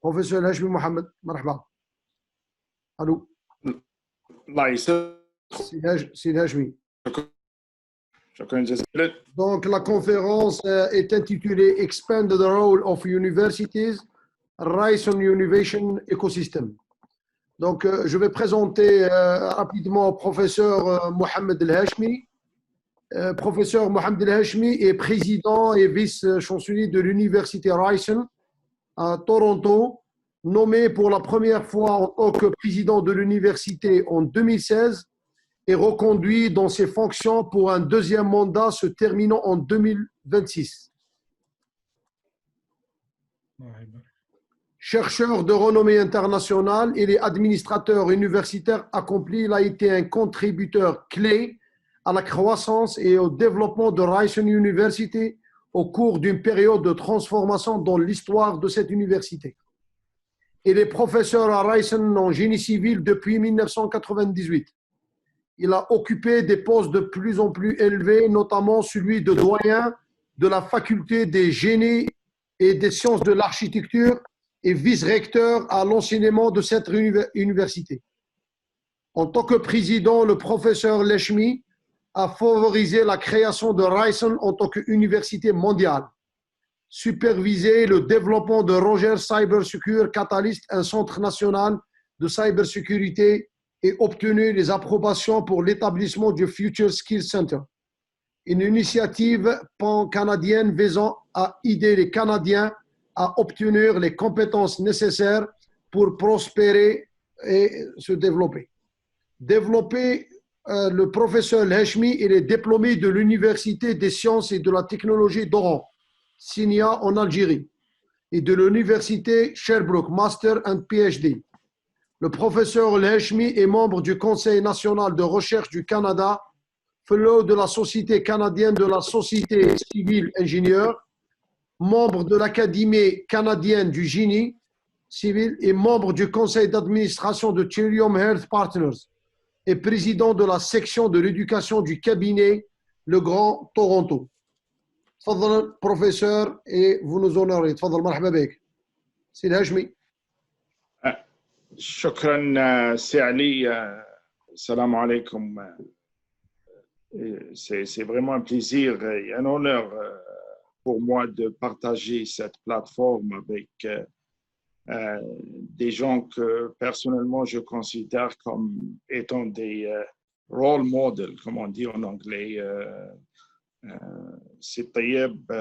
Professeur Hachemi Mohamed, marhaba. Allô. C'est Hachemi. Donc, la conférence est intitulée Expand the Role of Universities, Ryerson Innovation Ecosystem. Donc, je vais présenter rapidement le professeur Mohamed Hachemi. Professeur Mohamed Hachemi est président et vice-chancelier de l'université Ryerson à Toronto, nommé pour la première fois en tant que président de l'université en 2016 et reconduit dans ses fonctions pour un deuxième mandat se terminant en 2026. Chercheur de renommée internationale, il est administrateur universitaire accompli. Il a été un contributeur clé à la croissance et au développement de Ryerson University au cours d'une période de transformation dans l'histoire de cette université. Il est professeur à Ryerson en génie civil depuis 1998. Il a occupé des postes de plus en plus élevés, notamment celui de doyen de la faculté des génies et des sciences de l'architecture et vice-recteur à l'enseignement de cette université. En tant que président, le professeur Hachemi a favorisé la création de Ryerson en tant qu'université mondiale, supervisé le développement de Rogers Cybersecure Catalyst, un centre national de cybersécurité, et obtenu les approbations pour l'établissement du Future Skills Center, une initiative pan-canadienne visant à aider les Canadiens à obtenir les compétences nécessaires pour prospérer et se développer. Le professeur Hachemi, il est diplômé de l'Université des sciences et de la technologie d'Oran, Signa en Algérie, et de l'Université Sherbrooke, Master and PhD. Le professeur Hachemi est membre du Conseil national de recherche du Canada, fellow de la Société canadienne de la Société civile ingénieure, membre de l'Académie canadienne du génie civil et membre du conseil d'administration de Trillium Health Partners et président de la section de l'éducation du cabinet Le Grand Toronto. Tfadal, professeur, et vous nous honorez. Tfadal, marhaba bek. C'est Hachemi. Shukran, c'est Ali. Salam alaikum. C'est vraiment un plaisir et un honneur pour moi de partager cette plateforme avec des gens que personnellement je considère comme étant des role models, comme on dit en anglais. C'est Tayyib,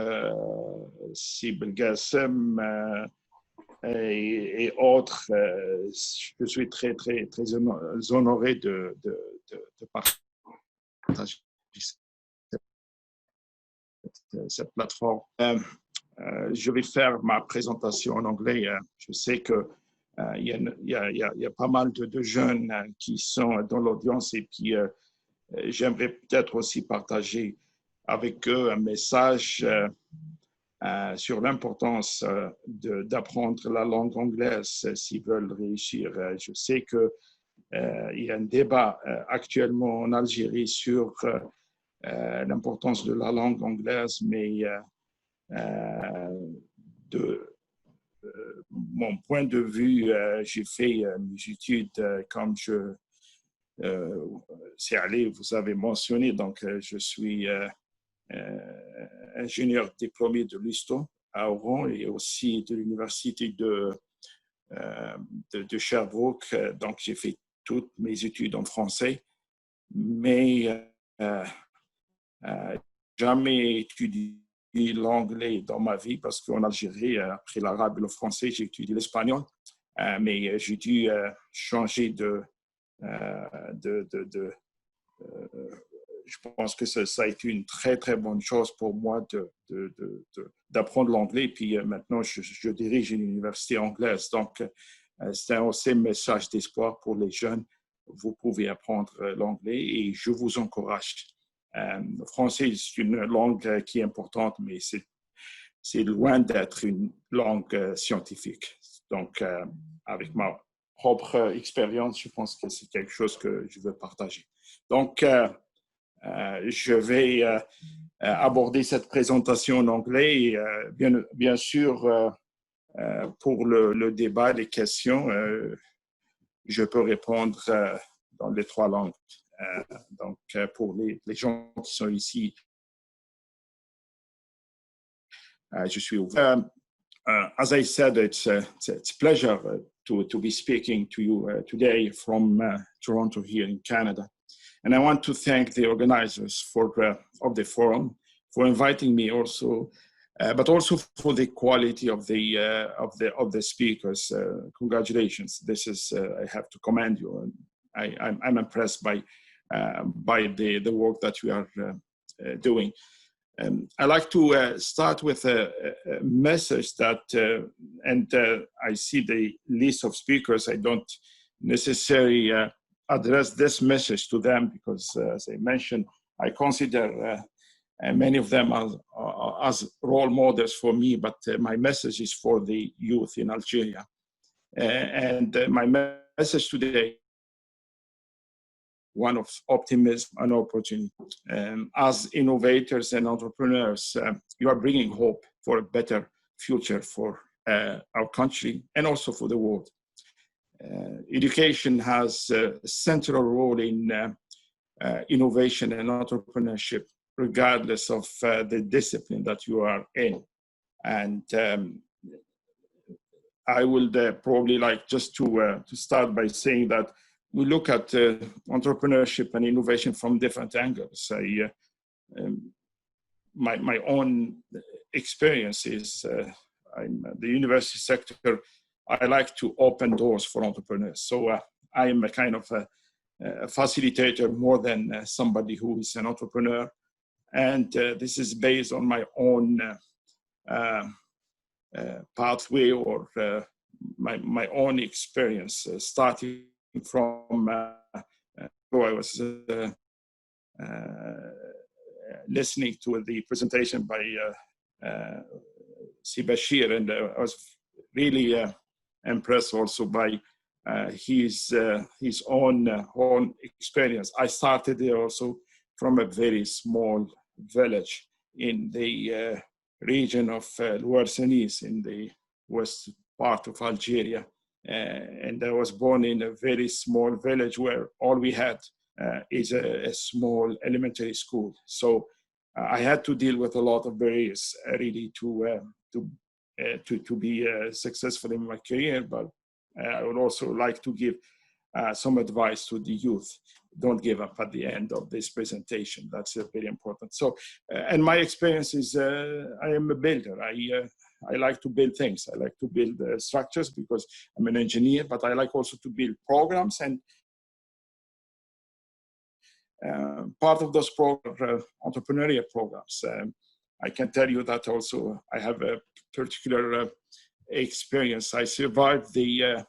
Si Belgasem et autres. Je suis très honoré de partager cette plateforme. Je vais faire ma présentation en anglais. Je sais que il y a pas mal de jeunes qui sont dans l'audience et puis j'aimerais peut-être aussi partager avec eux un message sur l'importance d'apprendre la langue anglaise s'ils veulent réussir. Je sais qu'il y a un débat actuellement en Algérie sur l'importance de la langue anglaise, mais de mon point de vue, j'ai fait mes études comme c'est allé, vous avez mentionné, donc je suis ingénieur diplômé de l'ISTO à Oran et aussi de l'université de Sherbrooke. Donc, j'ai fait toutes mes études en français, mais jamais étudié l'anglais dans ma vie parce qu'en Algérie, après l'arabe et le français, j'ai étudié l'espagnol, mais j'ai dû changer je pense que ça a été une très bonne chose pour moi d'apprendre l'anglais. Puis maintenant, je dirige une université anglaise. Donc, c'est aussi un message d'espoir pour les jeunes. Vous pouvez apprendre l'anglais et je vous encourage. Le français, c'est une langue qui est importante, mais c'est loin d'être une langue scientifique. Donc, avec ma propre expérience, je pense que c'est quelque chose que je veux partager. Donc, je vais aborder cette présentation en anglais. Et, bien sûr, pour le débat, les questions, je peux répondre dans les 3 langues. Donc, pour les gens qui sont ici, je suis ouvert. As I said, it's a pleasure to be speaking to you today from Toronto here in Canada. And I want to thank the organizers of the forum for inviting me also, but also for the quality of the speakers. Congratulations! This is I have to commend you. I'm impressed by the work that you are doing. I like to start with a message that, and I see the list of speakers. I don't necessarily address this message to them because, as I mentioned, I consider many of them as role models for me, but my message is for the youth in Algeria. And my message today, one of optimism and opportunity. As innovators and entrepreneurs, you are bringing hope for a better future for our country and also for the world. Education has a central role in innovation and entrepreneurship, regardless of the discipline that you are in. And I would probably like just to start by saying that we look at entrepreneurship and innovation from different angles. My own experience is in the university sector. I like to open doors for entrepreneurs. So I am a kind of a facilitator more than somebody who is an entrepreneur. And this is based on my own pathway or my own experience, starting from I was listening to the presentation by Sibashir, and I was really impressed also by his own experience. I started there also from a very small village in the region of Ryerson in the west part of Algeria. And I was born in a very small village where all we had is a small elementary school. So I had to deal with a lot of barriers really to be successful in my career. But I would also like to give some advice to the youth. Don't give up at the end of this presentation. That's very important. So, and my experience is I am a builder. I like to build things. I like to build structures because I'm an engineer, but I like also to build programs. And part of those entrepreneurial programs, I can tell you that also I have a particular experience. I survived the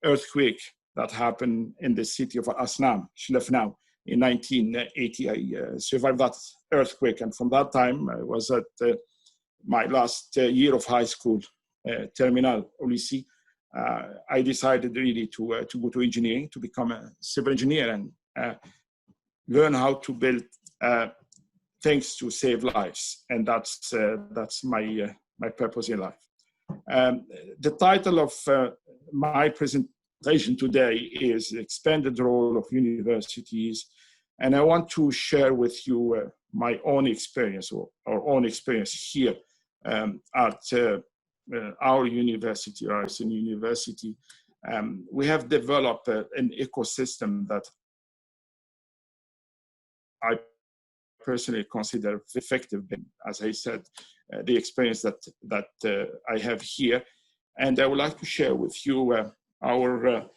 earthquake that happened in the city of Asnam, Shlefnau, in 1980. I survived that earthquake. And from that time, I was at my last year of high school, terminal au lycée. I decided really to go to engineering, to become a civil engineer and learn how to build things to save lives. And that's my purpose in life. The title of my presentation today is Expanded Role of Universities. And I want to share with you my own experience or our own experience here at our university, Ryerson University. We have developed an ecosystem that I personally consider effective, as I said, the experience that I have here. And I would like to share with you our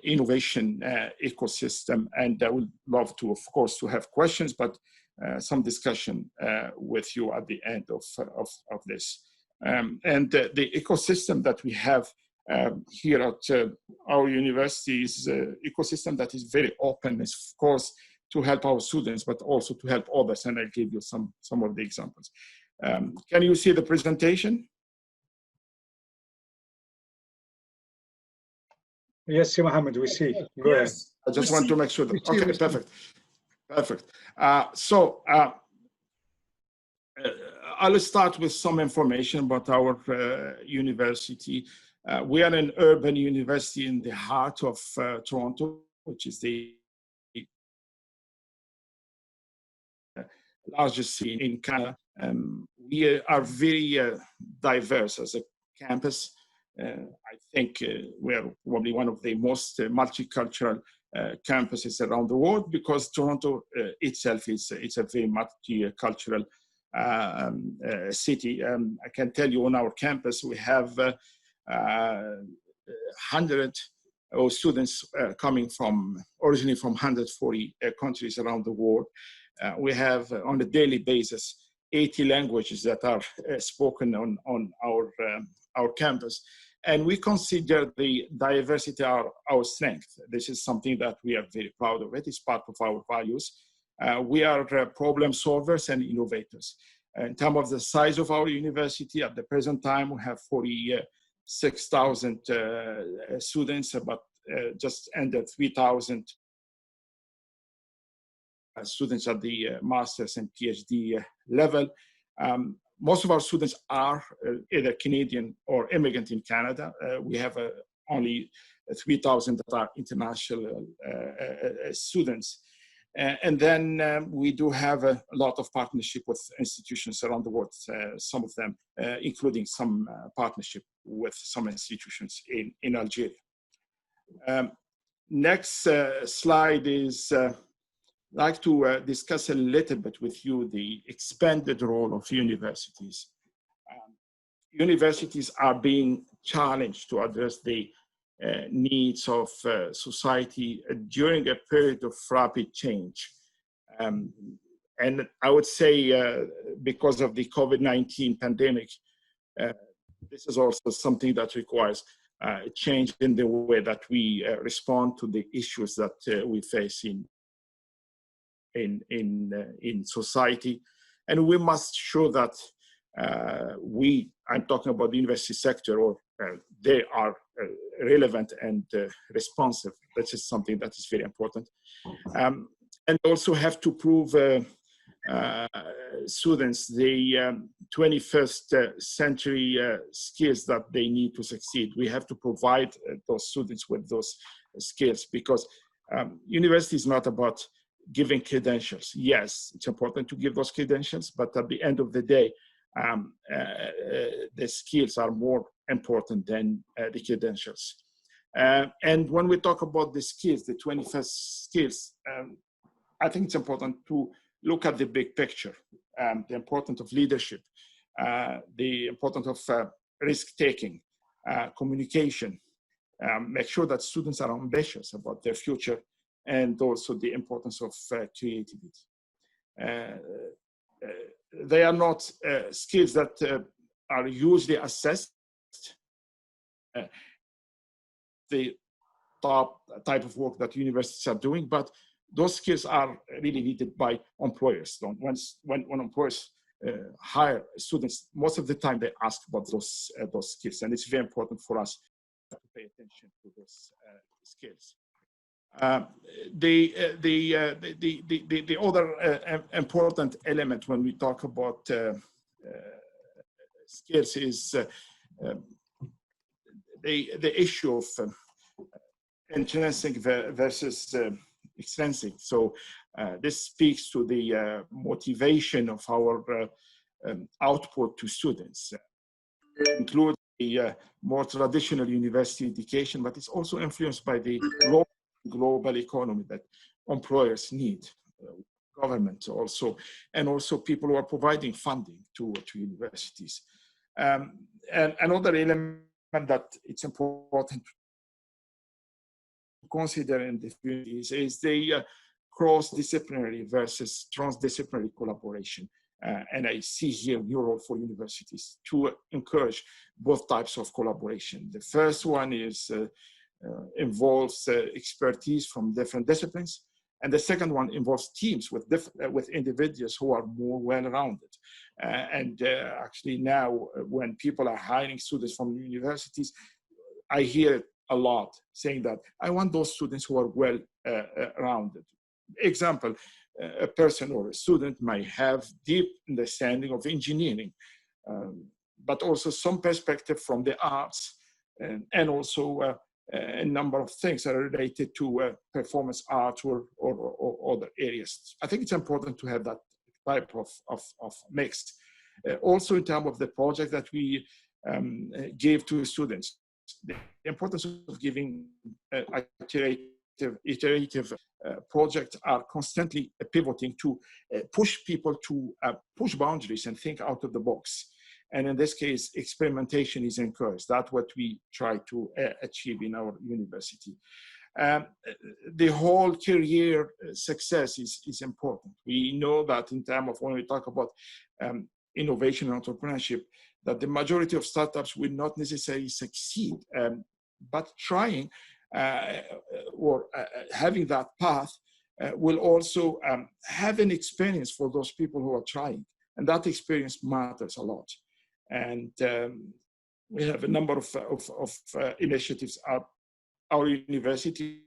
innovation ecosystem. And I would love to, of course, to have questions, but some discussion with you at the end of this. And the ecosystem that we have here at our university is an ecosystem that is very open, is of course to help our students, but also to help others. And I'll give you some of the examples. Can you see the presentation? Yes, Mohammed, we see. Go ahead. I just want to make sure that, okay, perfect. Perfect. So I'll start with some information about our university. We are an urban university in the heart of Toronto, which is the largest city in Canada. We are very diverse as a campus. I think we are probably one of the most multicultural campuses around the world, because Toronto itself is a very multicultural city. I can tell you on our campus we have 100 students coming originally from 140 countries around the world. We have on a daily basis 80 languages that are spoken on our campus. And we consider the diversity our strength. This is something that we are very proud of. It is part of our values. We are problem solvers and innovators. In terms of the size of our university, at the present time, we have 46,000 students, about just under 3,000 students at the master's and PhD level. Most of our students are either Canadian or immigrant in Canada. We have only 3,000 that are international students. And then we do have a lot of partnership with institutions around the world, some of them, including some partnership with some institutions in Algeria. Next slide is, I'd like to discuss a little bit with you the expanded role of universities. Universities are being challenged to address the needs of society during a period of rapid change. And I would say because of the COVID-19 pandemic, this is also something that requires change in the way that we respond to the issues that we face in society. And we must show that I'm talking about the university sector, or they are relevant and responsive. That is something that is very important. And also have to prove students the 21st century skills that they need to succeed. We have to provide those students with those skills, because university is not about giving credentials. Yes, it's important to give those credentials, but at the end of the day, the skills are more important than the credentials. And when we talk about the skills, the 21st skills, I think it's important to look at the big picture, the importance of leadership, the importance of risk-taking, communication, make sure that students are ambitious about their future, and also the importance of creativity. They are not skills that are usually assessed. The top type of work that universities are doing, but those skills are really needed by employers. When employers hire students, most of the time they ask about those skills, and it's very important for us to pay attention to those skills. The other important element when we talk about skills is the issue of intrinsic versus extrinsic. So this speaks to the motivation of our output to students. It includes the more traditional university education, but it's also influenced by the global economy that employers need, government also, and also people who are providing funding to universities. And another element that it's important to consider in the communities is the cross-disciplinary versus transdisciplinary collaboration. And I see here a new role for universities to encourage both types of collaboration. The first one is involves expertise from different disciplines, and the second one involves teams with individuals who are more well-rounded. Actually now, when people are hiring students from universities, I hear a lot saying that I want those students who are well-rounded. Example, a person or a student might have deep understanding of engineering, but also some perspective from the arts, and also a number of things that are related to performance art or other areas. I think it's important to have that type of mix. Also in terms of the project that we gave to students, the importance of giving iterative projects are constantly pivoting to push people to push boundaries and think out of the box. And in this case, experimentation is encouraged. That's what we try to achieve in our university. The whole career success is important. We know that in terms of when we talk about innovation and entrepreneurship, that the majority of startups will not necessarily succeed, but trying or having that path will also have an experience for those people who are trying. And that experience matters a lot. And we have a number of initiatives at our university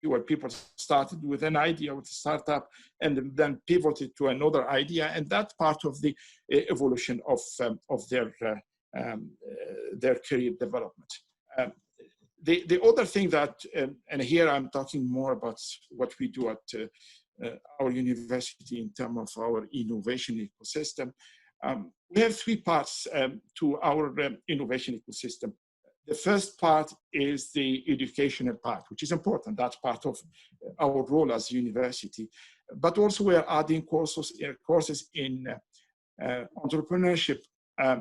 where people started with an idea with a startup and then pivoted to another idea, and that's part of the evolution of their career development. The other thing that, and here I'm talking more about what we do at our university in terms of our innovation ecosystem. We have three parts to our innovation ecosystem. The first part is the educational part, which is important. That's part of our role as a university. But also we're adding courses in entrepreneurship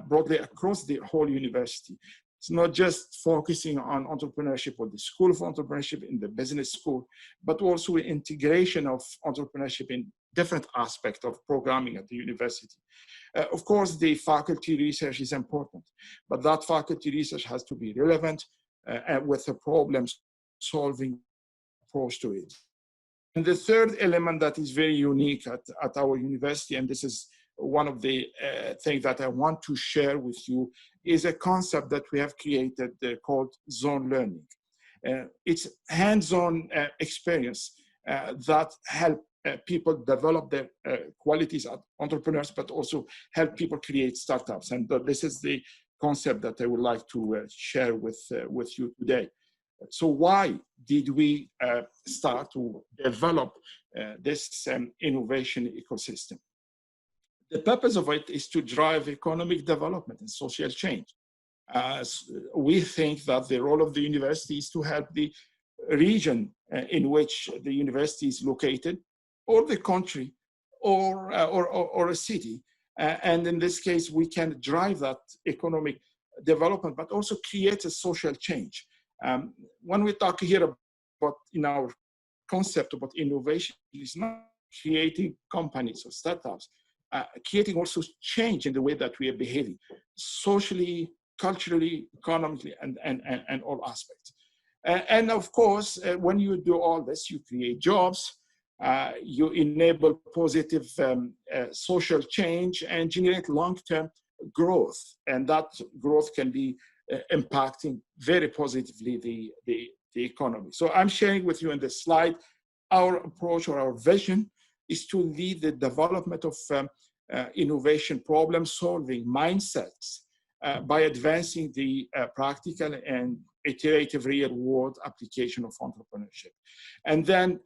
broadly across the whole university. It's not just focusing on entrepreneurship or the School of Entrepreneurship in the business school, but also integration of entrepreneurship in different aspects of programming at the university. Of course, the faculty research is important, but that faculty research has to be relevant with a problem-solving approach to it. And the third element that is very unique at our university, and this is one of the things that I want to share with you, is a concept that we have created called zone learning. It's hands-on experience that help people develop their qualities as entrepreneurs, but also help people create startups. And this is the concept that I would like to share with you today. So why did we start to develop this innovation ecosystem? The purpose of it is to drive economic development and social change. We think that the role of the university is to help the region in which the university is located, or the country, or a city. And in this case, we can drive that economic development, but also create a social change. When we talk here about, in our concept about innovation, it's not creating companies or startups, creating also change in the way that we are behaving, socially, culturally, economically, and all aspects. And of course, when you do all this, you create jobs, you enable positive social change and generate long-term growth. And that growth can be impacting very positively the economy. So I'm sharing with you in this slide, our approach or our vision is to lead the development of innovation problem-solving mindsets by advancing the practical and iterative real-world application of entrepreneurship. And then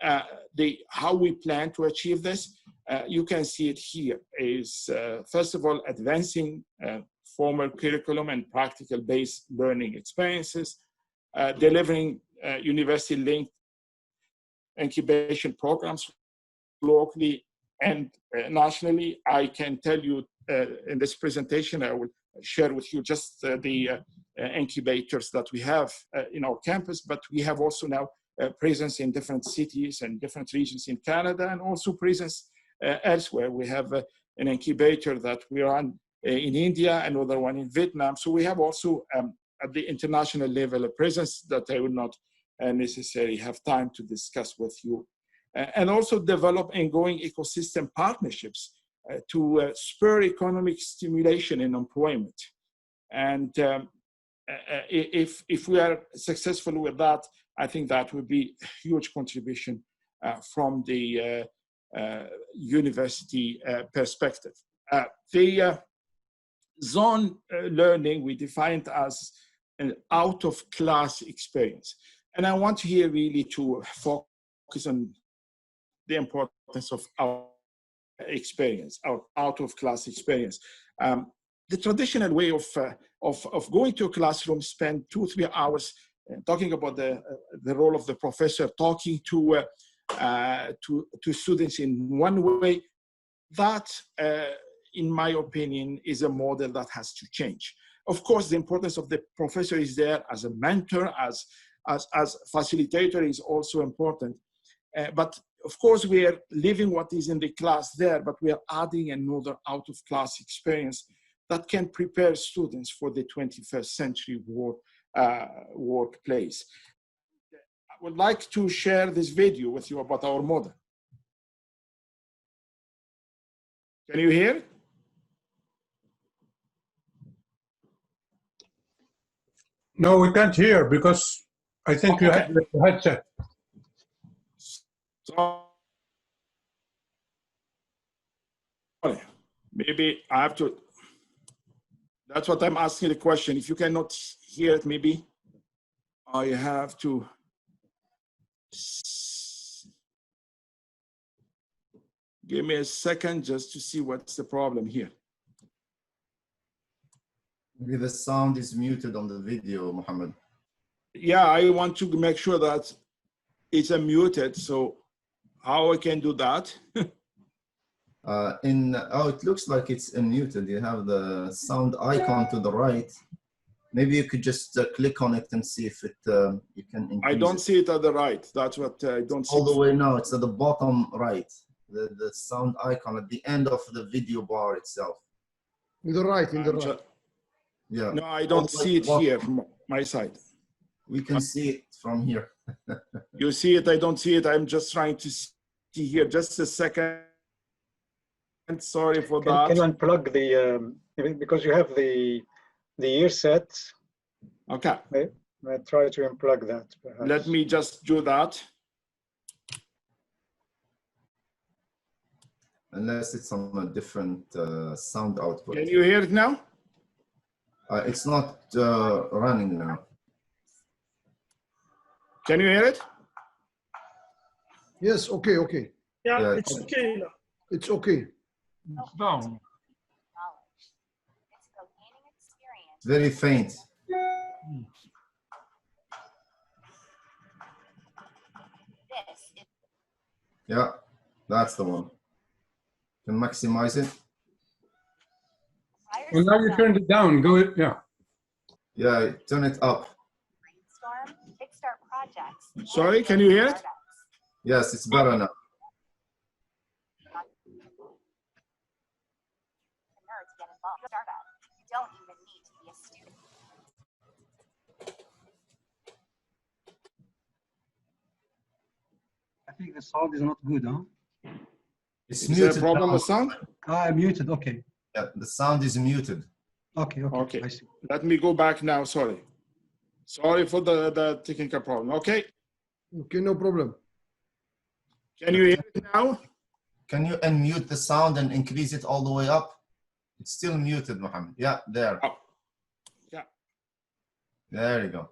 how we plan to achieve this, you can see it here, is first of all, advancing formal curriculum and practical-based learning experiences, delivering university-linked incubation programs locally and nationally. I can tell you in this presentation, I will share with you just the incubators that we have in our campus, but we have also now presence in different cities and different regions in Canada, and also presence elsewhere. We have an incubator that we run in India, another one in Vietnam. So we have also at the international level a presence that I would not necessarily have time to discuss with you. And also develop ongoing ecosystem partnerships to spur economic stimulation and employment. And if we are successful with that, I think that would be a huge contribution from the university perspective. The zone learning we defined as an out-of-class experience. And I want here really to focus on the importance of our experience, our out-of-class experience. The traditional way of going to a classroom, spend 2-3 hours talking about the role of the professor, talking to students in one way, that, in my opinion, is a model that has to change. Of course, the importance of the professor is there as a mentor, as facilitator is also important. But of course, we are living what is in the class there, but we are adding another out-of-class experience that can prepare students for the 21st century workplace. I would like to share this video with you about our model. Can you hear? No, we can't hear because I think you have the headset. Sorry, maybe I have to. That's what I'm asking the question. If you cannot hear it, maybe I have to. Give me a second just to see what's the problem here. Maybe the sound is muted on the video, Mohammed. Yeah, I want to make sure that it's unmuted. So how I can do that? Oh, it looks like it's unmuted. You have the sound icon to the right. Maybe you could just click on it and see if it you can increase I don't it. see it at the right. That's what I don't see. All the way now. It's at the bottom right. The sound icon at the end of the video bar itself. In the right, in the right. Yeah. No, I don't see it here from my side. We can see it from here. You see it? I don't see it. I'm just trying to see here. Just a second. Sorry for that. Can you unplug the because you have the earset? Okay. I try to unplug that. Perhaps. Let me just do that. Unless it's on a different sound output. Can you hear it now? It's not running now. Can you hear it? Yes, okay, okay. Yeah, it's okay now. It's okay. It's down. It's very faint. Yeah, that's the one. Can maximize it. Well, now you turned it down. Go it, yeah. Yeah, turn it up. Sorry, can you hear it? Yes, it's better now. I think the sound is not good, huh? It's Is muted. there a problem now. with sound? Muted, okay. Yeah, the sound is muted. Okay, Okay. I see. Let me go back now. Sorry. Sorry for the technical problem. Okay. Okay, no problem. Can you hear it now? Can you unmute the sound and increase it all the way up? It's still muted, Mohammed. Yeah, there. Oh. Yeah. There you go.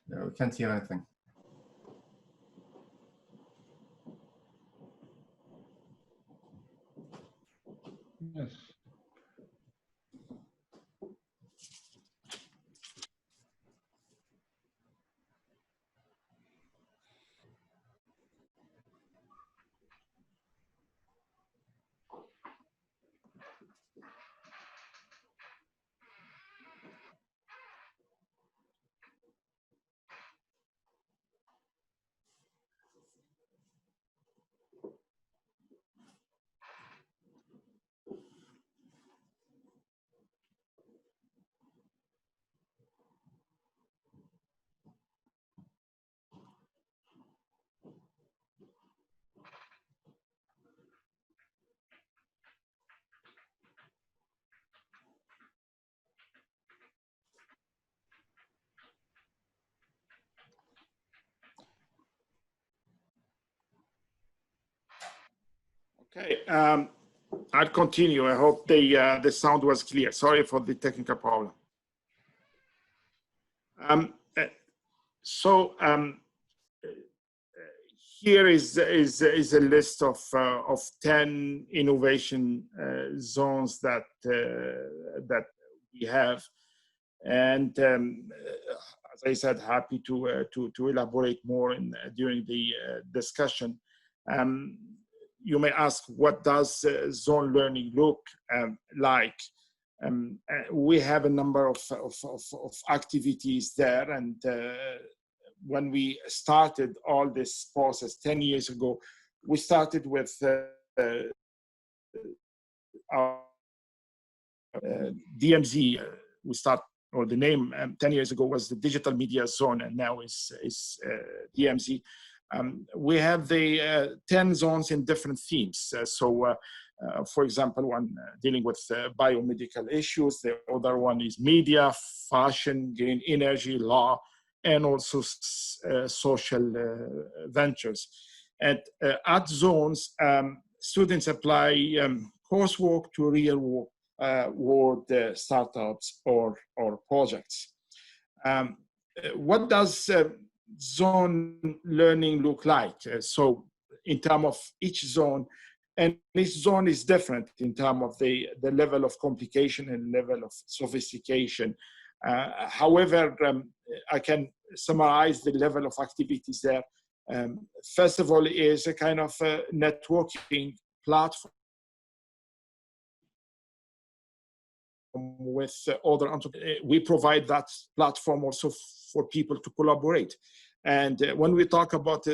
Yeah, we can't hear anything. Yes. Okay, I'll continue. I hope the sound was clear. Sorry for the technical problem. Here is a list of 10 innovation zones that we have, and as I said, happy to elaborate more during the discussion. You may ask, what does zone learning look like? We have a number of activities there, and when we started all this process 10 years ago, we started with our DMZ. Or the name 10 years ago was the Digital Media Zone, and now is DMZ. We have the 10 zones in different themes. For example, one dealing with biomedical issues. The other one is media, fashion, green energy, law, and also social ventures. And at zones, students apply coursework to real world startups or projects. What does zone learning look like? So in terms of each zone, and each zone is different in terms of the level of complication and level of sophistication. However, I can summarize the level of activities there. First of all, is a kind of networking platform with other entrepreneurs. We provide that platform also for people to collaborate. And when we talk about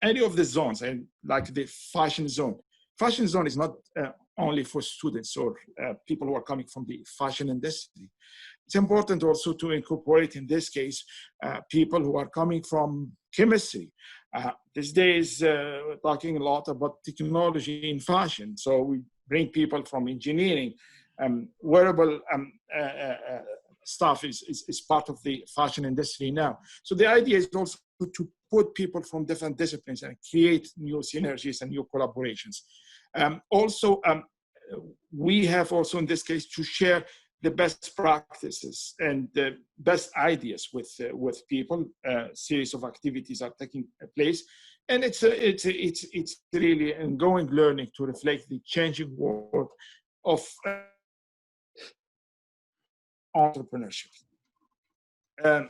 any of the zones, and like the fashion zone is not only for students or people who are coming from the fashion industry. It's important also to incorporate, in this case, people who are coming from chemistry. These days, we're talking a lot about technology in fashion. So we bring people from engineering. Wearable stuff is part of the fashion industry now. So the idea is also to put people from different disciplines and create new synergies and new collaborations. We have also in this case to share the best practices and the best ideas with people. A series of activities are taking place, and it's really ongoing learning to reflect the changing world of entrepreneurship. The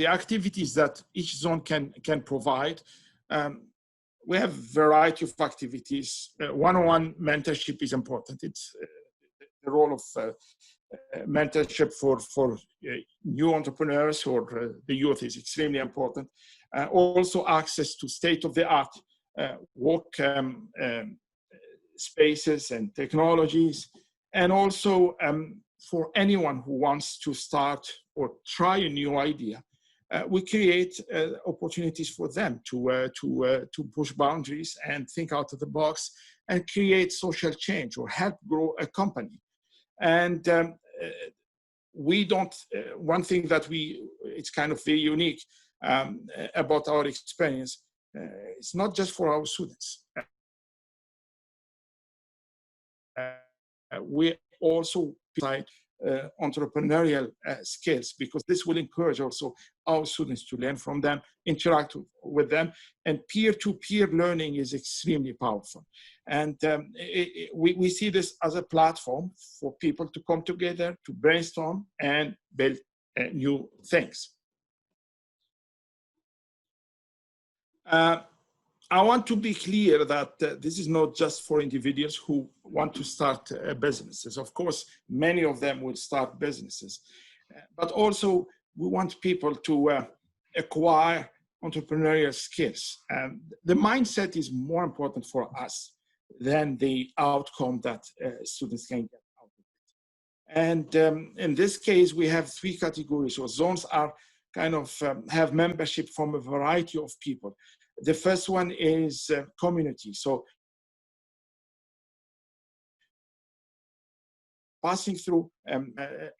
activities that each zone can provide. We have a variety of activities. One-on-one mentorship is important. It's the role of mentorship for new entrepreneurs or the youth is extremely important. Also access to state-of-the-art work spaces and technologies. And also for anyone who wants to start or try a new idea, we create opportunities for them to push boundaries and think out of the box and create social change or help grow a company. And we don't, one thing that it's kind of very unique about our experience, it's not just for our students. We also provide entrepreneurial skills, because this will encourage also our students to learn from them, interact with them, and peer-to-peer learning is extremely powerful. And we see this as a platform for people to come together, to brainstorm and build new things. I want to be clear that this is not just for individuals who want to start businesses. Of course, many of them will start businesses, but also we want people to acquire entrepreneurial skills. The mindset is more important for us than the outcome that students can get out of it. And in this case, we have three categories. So zones are kind of have membership from a variety of people. The first one is community. So passing through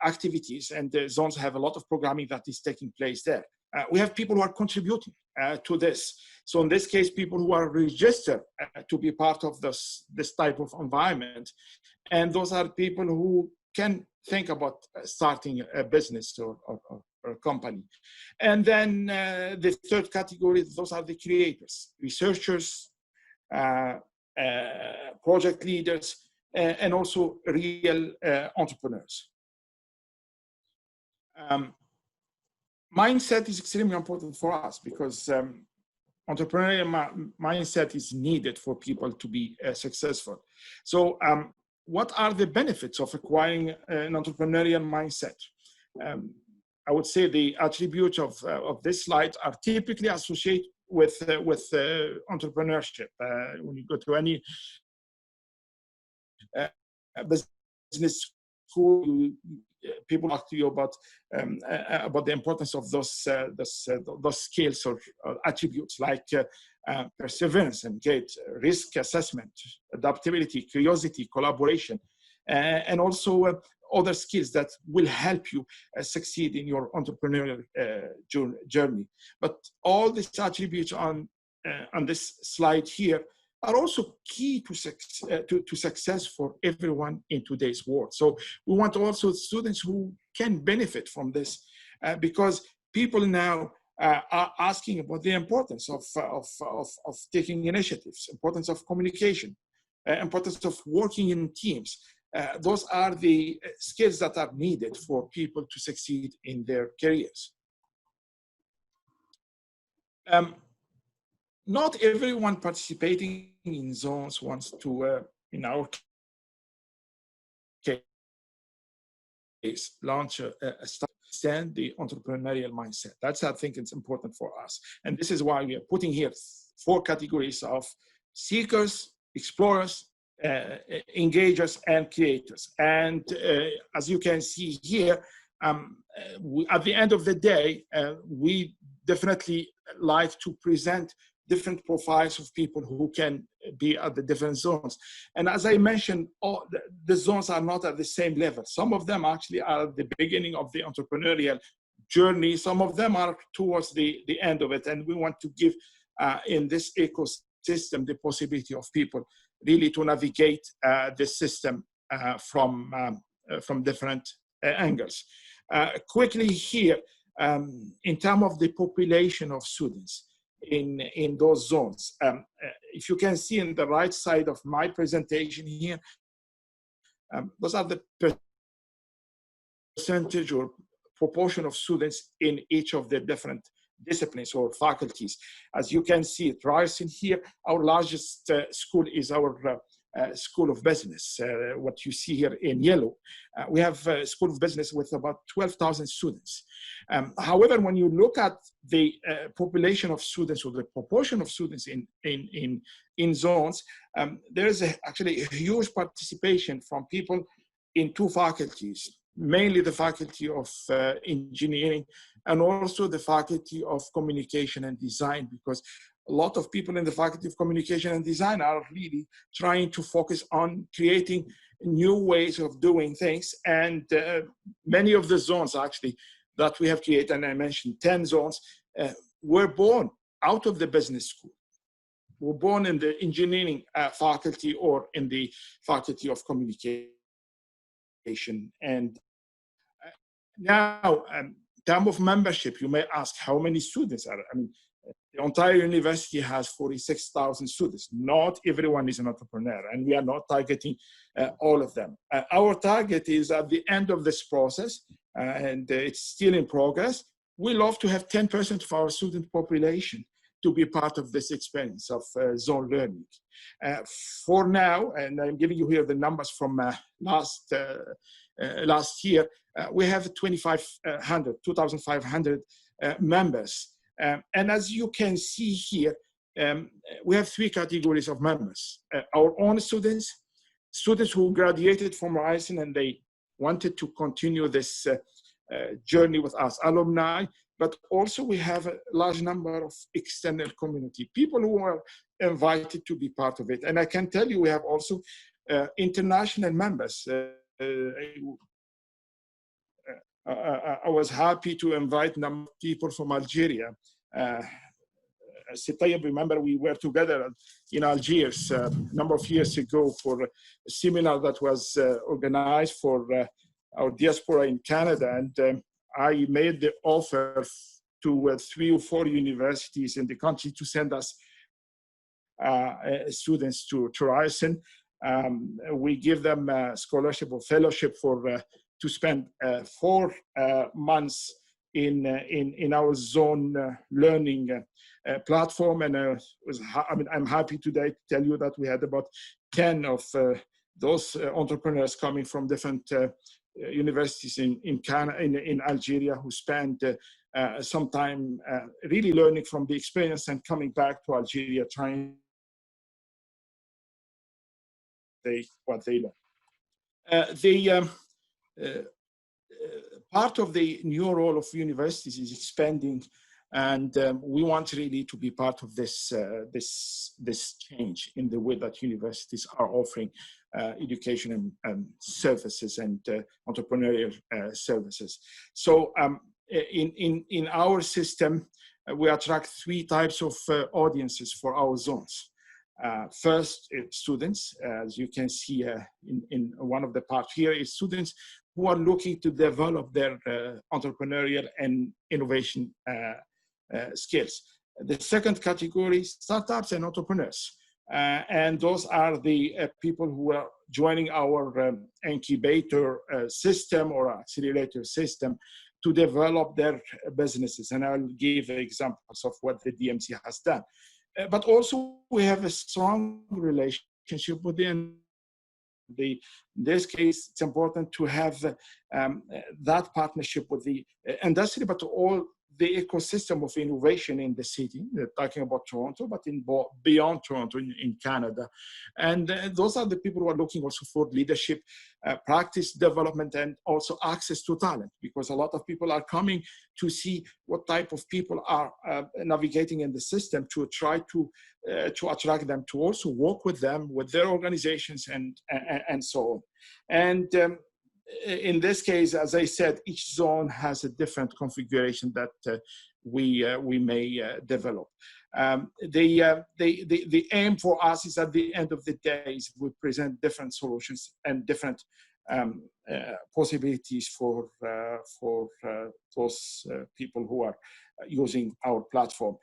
activities, and the zones have a lot of programming that is taking place there. we have people who are contributing to this. So in this case, people who are registered to be part of this type of environment. And those are people who can think about starting a business or a company. And then the third category, those are the creators, researchers, project leaders, and also real entrepreneurs. Mindset is extremely important for us because entrepreneurial mindset is needed for people to be successful. So what are the benefits of acquiring an entrepreneurial mindset? I would say the attributes of this slide are typically associated with entrepreneurship. When you go to any business school, people talk to you about the importance of those skills or attributes like perseverance, engage, risk assessment, adaptability, curiosity, collaboration, and also other skills that will help you succeed in your entrepreneurial journey. But all these attributes on this slide here are also key to success for everyone in today's world. So we want also students who can benefit from this because people now are asking about the importance of taking initiatives, importance of communication, importance of working in teams. Those are the skills that are needed for people to succeed in their careers. Not everyone participating in zones wants to, in our case, launch a stand the entrepreneurial mindset. That's, I think, it's important for us. And this is why we are putting here 4 categories of seekers, explorers, engagers, and creators. And as you can see here, at the end of the day, we definitely like to present different profiles of people who can be at the different zones. And as I mentioned, all the zones are not at the same level. Some of them actually are at the beginning of the entrepreneurial journey. Some of them are towards the end of it. And we want to give in this ecosystem the possibility of people really to navigate the system from different angles. Quickly here, in terms of the population of students in those zones, if you can see in the right side of my presentation here, those are the percentage or proportion of students in each of the different disciplines or faculties. As you can see at Ryerson here, our largest school is our School of Business, what you see here in yellow. We have a School of Business with about 12,000 students. However, when you look at the population of students or the proportion of students in zones, there is actually a huge participation from people in 2 faculties, mainly the Faculty of Engineering and also the Faculty of Communication and Design, because a lot of people in the Faculty of Communication and Design are really trying to focus on creating new ways of doing things. And many of the zones actually that we have created, and I mentioned 10 zones, were born out of the business school, were born in the engineering faculty or in the Faculty of Communication. And now, in terms of membership, you may ask how many students are. I mean, the entire university has 46,000 students. Not everyone is an entrepreneur, and we are not targeting all of them. Our target is at the end of this process, and it's still in progress. We love to have 10% of our student population to be part of this experience of zone learning. For now, and I'm giving you here the numbers from last year, we have 2,500 members. And as you can see here, we have 3 categories of members. Our own students, students who graduated from Ryerson and they wanted to continue this journey with us, alumni, but also we have a large number of external community, people who are invited to be part of it. And I can tell you we have also international members. I was happy to invite people from Algeria. Sitayeb, remember we were together in Algiers a number of years ago for a seminar that was organized for our diaspora in Canada, and I made the offer to 3 or 4 universities in the country to send us students to Ryerson. We give them a scholarship or fellowship for to spend 4 months in our zone learning platform, and I'm happy today to tell you that we had about 10 of those entrepreneurs coming from different universities in Canada, in Algeria, who spent some time really learning from the experience and coming back to Algeria trying what they learn. Part of the new role of universities is expanding, and we want really to be part of this this change in the way that universities are offering education and services and entrepreneurial services. So in our system, we attract 3 types of audiences for our zones. First, students, as you can see in one of the parts here, is students who are looking to develop their entrepreneurial and innovation skills. The second category, startups and entrepreneurs. And those are the people who are joining our incubator system or accelerator system to develop their businesses. And I'll give examples of what the DMC has done. But also we have a strong relationship with in this case, it's important to have that partnership with the industry, but all the ecosystem of innovation in the city. We're talking about Toronto, but beyond Toronto in Canada. And those are the people who are looking also for leadership, practice development, and also access to talent, because a lot of people are coming to see what type of people are navigating in the system to try to attract them, to also work with them, with their organizations, and so on. And in this case, as I said, each zone has a different configuration that we may develop. The aim for us is at the end of the day is we present different solutions and different possibilities for those people who are using our platform.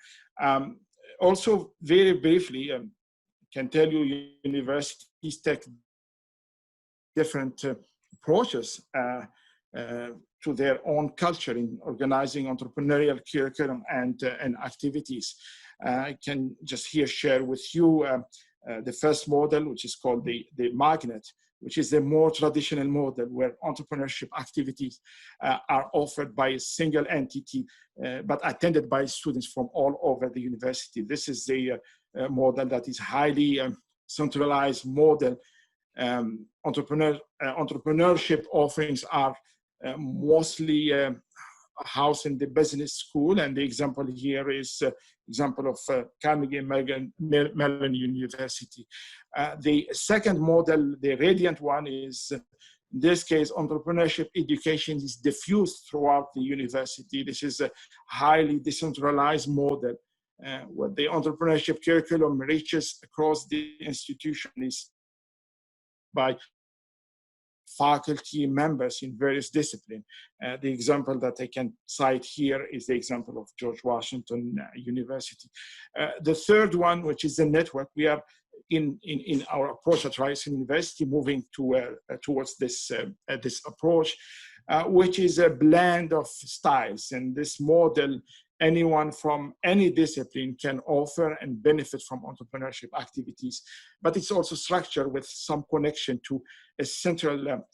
Also, very briefly, can tell you universities take different approaches to their own culture in organizing entrepreneurial curriculum and activities. I can just here share with you the first model, which is called the magnet, which is the more traditional model where entrepreneurship activities are offered by a single entity, but attended by students from all over the university. This is the model that is highly centralized model. Entrepreneurship offerings are mostly housed in the business school, and the example here is example of Carnegie Mellon University. The second model, the radiant one, is in this case entrepreneurship education is diffused throughout the university. This is a highly decentralized model where the entrepreneurship curriculum reaches across the institution is by faculty members in various disciplines. The example that I can cite here is the example of George Washington University. The third one, which is the network, we are in our approach at Ryerson University moving towards this approach, which is a blend of styles. And this model, anyone from any discipline can offer and benefit from entrepreneurship activities, but it's also structured with some connection to a central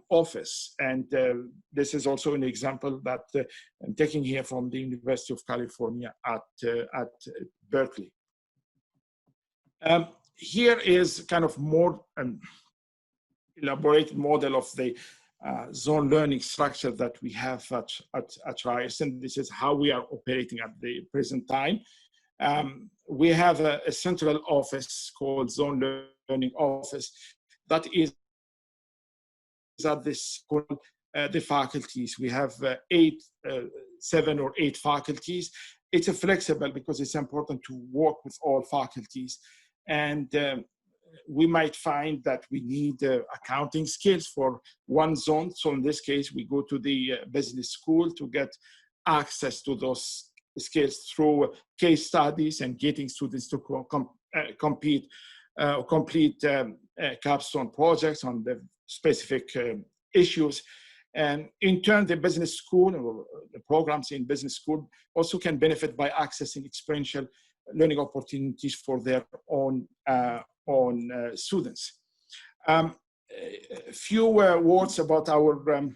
office. And this is also an example that I'm taking here from the University of California at Berkeley. Here is kind of more elaborated model of the zone learning structure that we have at Ryerson. This is how we are operating at the present time. We have a central office called Zone Learning Office that is at this school the faculties. We have 7 or 8 faculties. It's a flexible because it's important to work with all faculties. And we might find that we need accounting skills for one zone. So in this case, we go to the business school to get access to those skills through case studies and getting students to complete capstone projects on the specific issues. And in turn, the business school or the programs in business school also can benefit by accessing experiential learning opportunities for their own students. A few words about our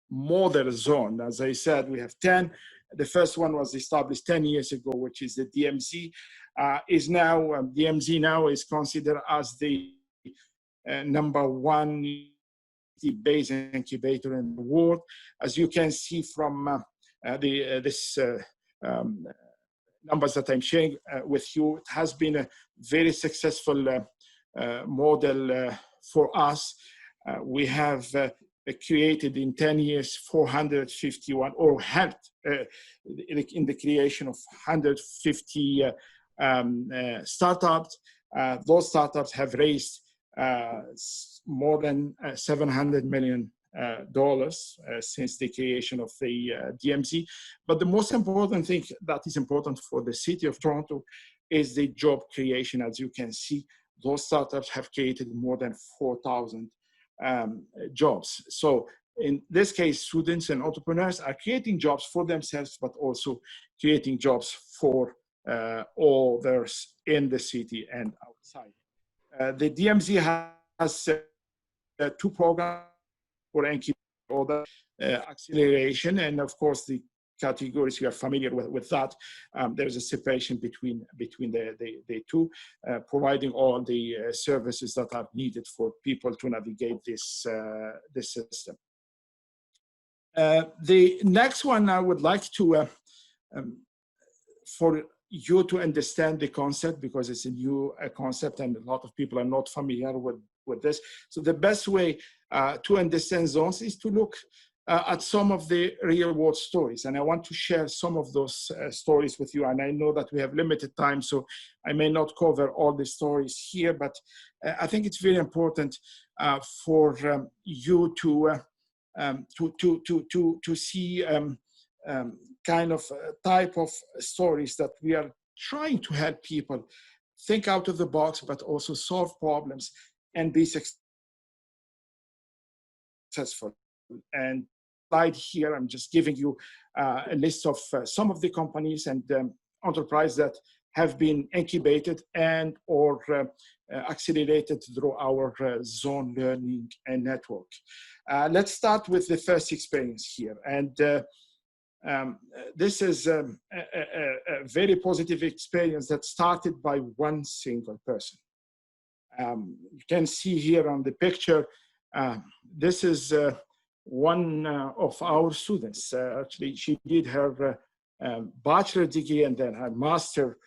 model zone. As I said, we have 10. The first one was established 10 years ago, which is the DMZ. DMZ now is considered as the #1 based incubator in the world. As you can see from this numbers that I'm sharing with you, it has been a very successful model for us. We have created in 10 years 451, or helped in the creation of 150 startups. Those startups have raised more than $700 million since the creation of the DMZ. But the most important thing that is important for the city of Toronto is the job creation. As you can see, those startups have created more than 4,000 jobs. So in this case, students and entrepreneurs are creating jobs for themselves, but also creating jobs for others in the city and outside. The DMZ has 2 programs for incubator acceleration, and of course the categories you are familiar with that. There's a separation between the two, providing all the services that are needed for people to navigate this system. The next one I would like to for you to understand the concept, because it's a new concept and a lot of people are not familiar with this. So the best way to understand zones is to look at some of the real world stories. And I want to share some of those stories with you. And I know that we have limited time, so I may not cover all the stories here, but I think it's very important for you to see kind of type of stories that we are trying to help people think out of the box, but also solve problems and be successful. And slide here, I'm just giving you a list of some of the companies and enterprises that have been incubated and or accelerated through our zone learning and network. Let's start with the first experience here. And this is a very positive experience that started by one single person. You can see here on the picture, this is one of our students. Actually, she did her bachelor degree and then her master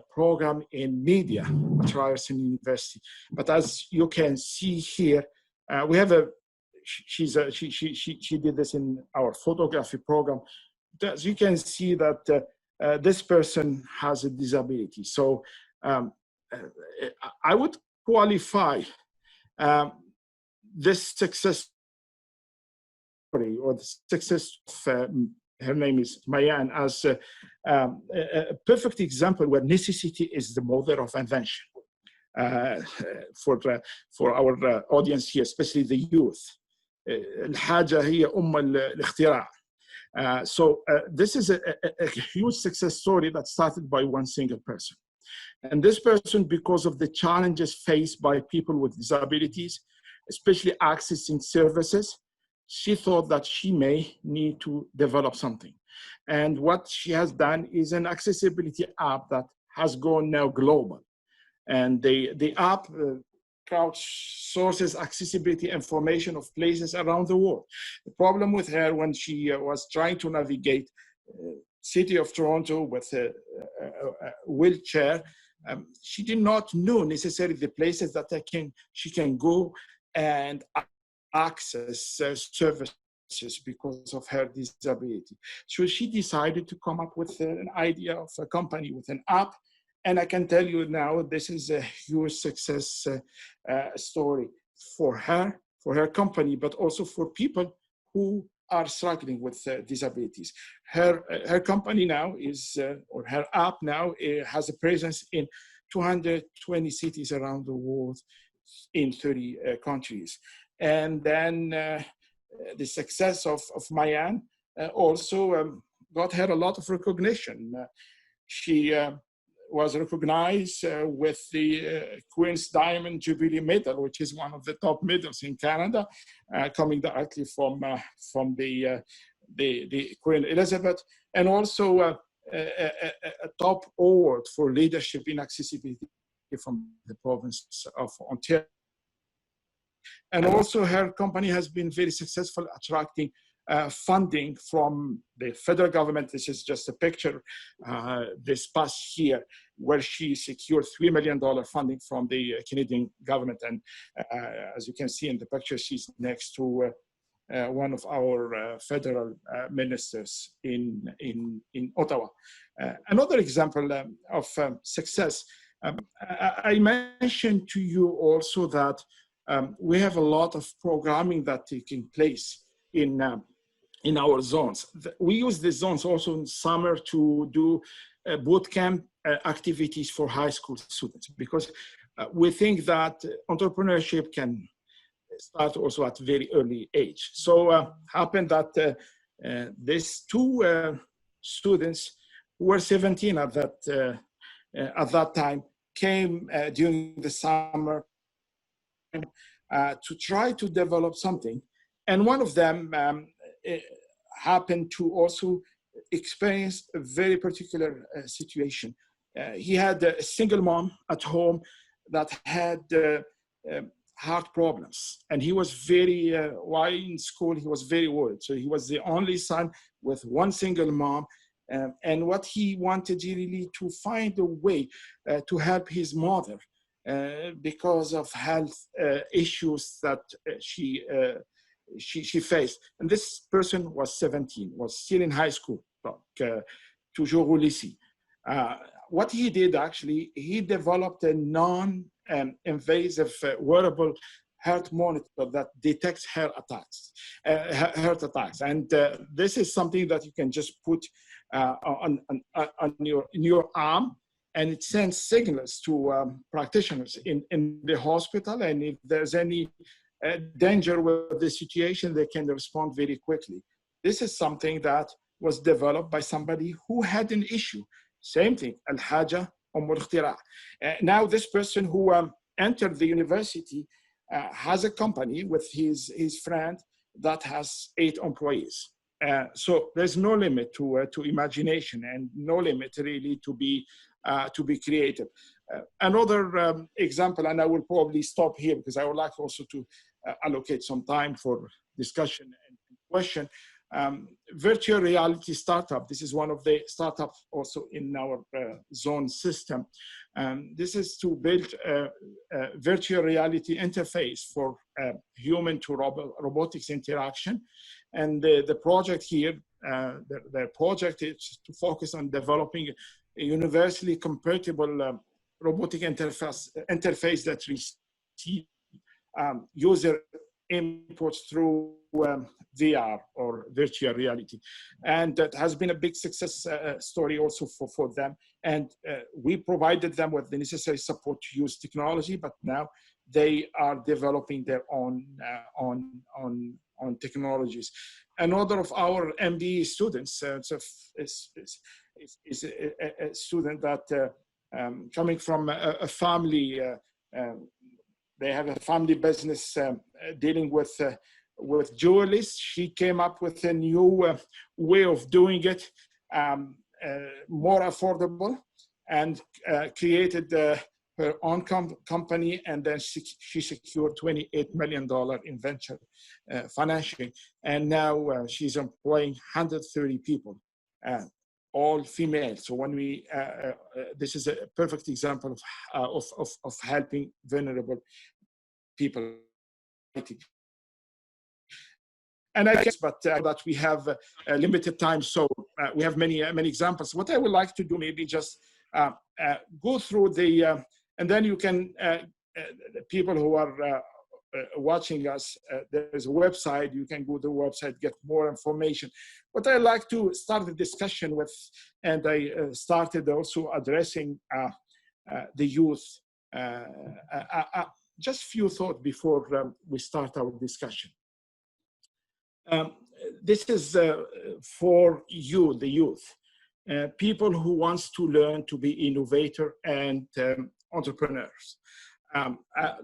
program in media at Ryerson University. But as you can see here, we have she did this in our photography program. As you can see that this person has a disability. So I would qualify this success story or the success of her name is Mayan as a perfect example where necessity is the mother of invention for our audience here, especially the youth. الحاجة هي أم الاختراع. So this is a huge success story that started by one single person. And this person, because of the challenges faced by people with disabilities, especially accessing services, she thought that she may need to develop something. And what she has done is an accessibility app that has gone now global. And the app crowdsources accessibility information of places around the world. The problem with her when she was trying to navigate city of Toronto with a wheelchair, she did not know necessarily the places that she can go and access services because of her disability. So she decided to come up with an idea of a company with an app. And I can tell you now, this is a huge success story for her company, but also for people who are struggling with disabilities. Her company now is, or her app now has a presence in 220 cities around the world in 30 countries. And then the success of Mayan also got her a lot of recognition. She was recognized with the Queen's Diamond Jubilee Medal, which is one of the top medals in Canada, coming directly from the Queen Elizabeth, and also a top award for leadership in accessibility from the province of Ontario. And also her company has been very successful attracting funding from the federal government. This is just a picture this past year where she secured $3 million funding from the Canadian government. And as you can see in the picture, she's next to one of our federal ministers in Ottawa. Another example of success, I mentioned to you also that we have a lot of programming that taking place in our zones. We use the zones also in summer to do boot camp activities for high school students, because we think that entrepreneurship can start also at very early age. So happened that these two students who were 17 at that time came during the summer to try to develop something. And one of them happened to also experience a very particular situation. He had a single mom at home that had heart problems. And he was very, while in school, he was very worried. So he was the only son with one single mom. And what he wanted really to find a way to help his mother because of health issues that she faced. And this person was 17, was still in high school, toujours au lycée. What he did actually, he developed a non-invasive wearable heart monitor that detects heart attacks. And this is something that you can just put on your arm, and it sends signals to practitioners in the hospital. And if there's any danger with the situation, they can respond very quickly. This is something that was developed by somebody who had an issue. Same thing, Al-Haja Al-Ikhtira. Now this person who entered the university has a company with his friend that has 8 employees. So there's no limit to imagination, and no limit really to be creative. Another example, and I will probably stop here because I would like also to allocate some time for discussion and question. Virtual reality startup. This is one of the startups also in our zone system. This is to build a virtual reality interface for human to robotics interaction. And the project here, the project is to focus on developing a universally compatible robotic interface that receives user inputs through VR or virtual reality. And that has been a big success story also for them. And we provided them with the necessary support to use technology, but now they are developing their own technologies. Another of our MBE students is a student that coming from a family, they have a family business dealing with jewelers. She came up with a new way of doing it, more affordable, and created her own company. And then she secured $28 million in venture financing. And now she's employing 130 people, all female. So when we, this is a perfect example of helping vulnerable people. And I guess, but that we have a limited time, so we have many examples. What I would like to do, maybe just go through the, and then you can, people who are watching us, there's a website, you can go to the website, get more information. What I like to start the discussion with, and I started also addressing the youth, just few thoughts before we start our discussion. This is for you, the youth, people who wants to learn to be innovator and entrepreneurs. I'd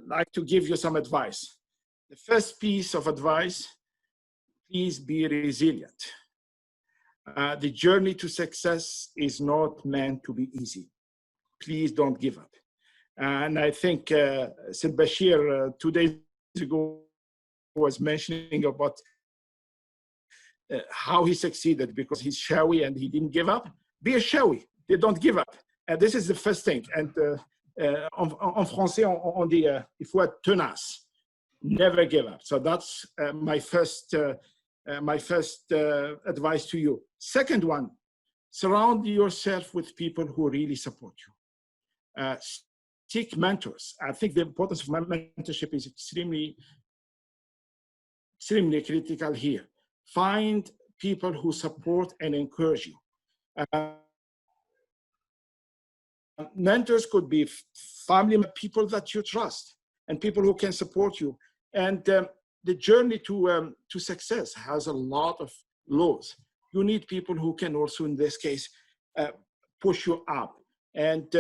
like to give you some advice. The first piece of advice, please be resilient. The journey to success is not meant to be easy. Please don't give up. And I think Sid Bashir 2 days ago was mentioning about how he succeeded because he's shawy and he didn't give up. Be a shawy, they don't give up. And this is the first thing. And en français, on dit, il faut être tenace, never give up. So that's my first advice to you. Second one, surround yourself with people who really support you. Seek mentors. I think the importance of mentorship is extremely critical here. Find people who support and encourage you. Mentors could be family people that you trust and people who can support you. And the journey to success has a lot of lows. You need people who can also, in this case, push you up. And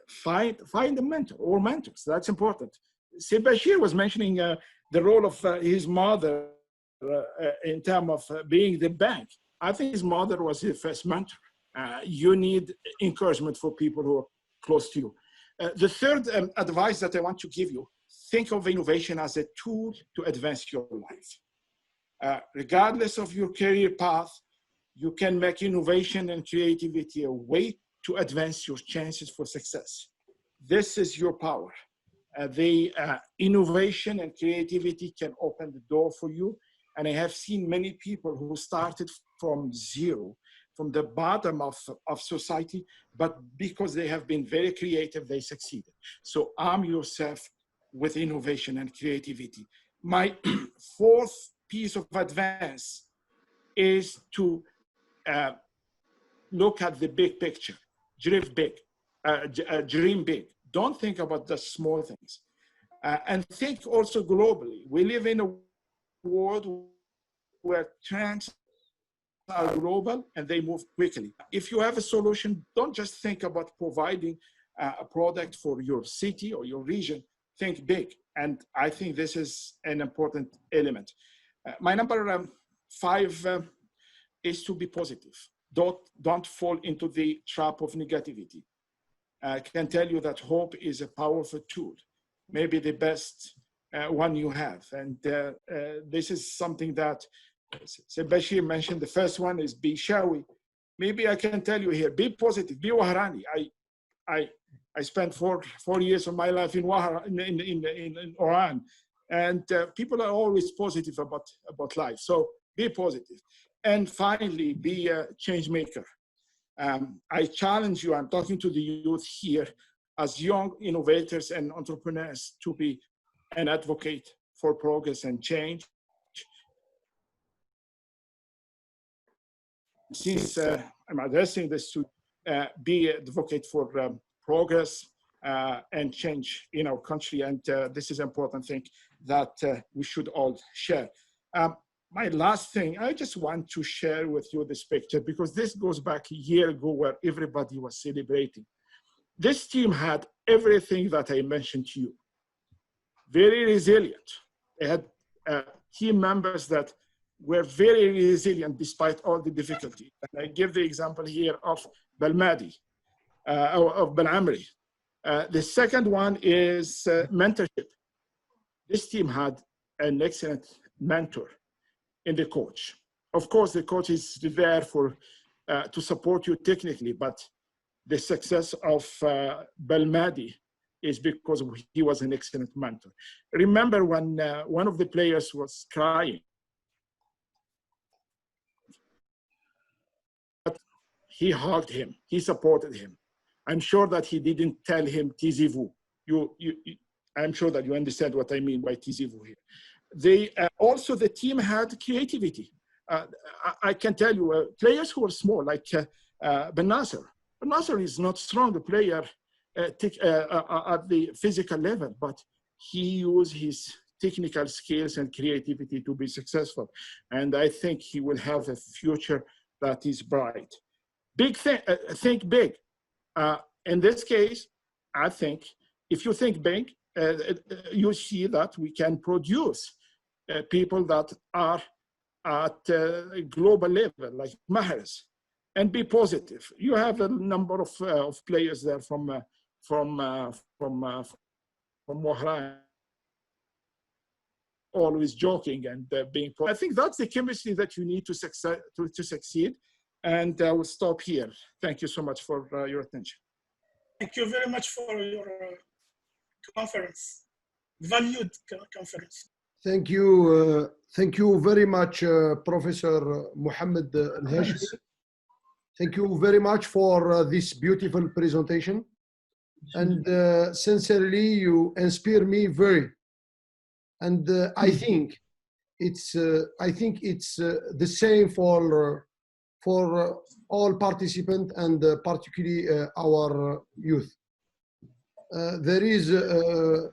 find a mentor or mentors. That's important. Sid Bashir was mentioning the role of his mother in terms of being the bank. I think his mother was his first mentor. You need encouragement for people who are close to you. The third advice that I want to give you, think of innovation as a tool to advance your life. Regardless of your career path, you can make innovation and creativity a way to advance your chances for success. This is your power. The innovation and creativity can open the door for you. And I have seen many people who started from zero, from the bottom of society, but because they have been very creative, they succeeded. So arm yourself with innovation and creativity. My fourth piece of advice is to look at the big picture. Dream big. Don't think about the small things. And think also globally. We live in a world where trends are global and they move quickly. If you have a solution, don't just think about providing a product for your city or your region. Think big. And I think this is an important element. My number 5 is to be positive. Don't fall into the trap of negativity. I can tell you that hope is a powerful tool, maybe the best one you have. And this is something that Bashir mentioned. The first one is be shawy. Maybe I can tell you here, be positive, be Waharani. I spent four years of my life in Oran, and people are always positive about life. So be positive. And finally, be a change maker. I challenge you, I'm talking to the youth here, as young innovators and entrepreneurs, to be an advocate for progress and change. Since I'm addressing this to be an advocate for progress and change in our country, and this is an important thing that we should all share. My last thing, I just want to share with you this picture because this goes back a year ago where everybody was celebrating. This team had everything that I mentioned to you. Very resilient. They had team members that were very resilient despite all the difficulty. And I give the example here of Belmadi, of Belamri. The second one is mentorship. This team had an excellent mentor in the coach. Of course, the coach is there to support you technically, but the success of Belmadi is because he was an excellent mentor. Remember when one of the players was crying he hugged him, he supported him. I'm sure that he didn't tell him taisez-vous. I'm sure that you understand what I mean by taisez-vous here. Also, the team had creativity. I can tell you, players who are small, like Ben Nasser. Ben Nasser is not strong a player at the physical level, but he used his technical skills and creativity to be successful. And I think he will have a future that is bright. Think big. In this case, I think if you think big, you see that we can produce people that are at a global level, like Mahrez, and be positive. You have a number of players there from Mohran, always joking and being. I think that's the chemistry that you need to succeed. And I will stop here. Thank you so much for your attention. Thank you very much for your conference, valued conference. Thank you very much, Professor Mohamed Hachemi. Thank you very much for this beautiful presentation. And sincerely, you inspire me very. And I think it's the same for all participants and particularly our youth. There is a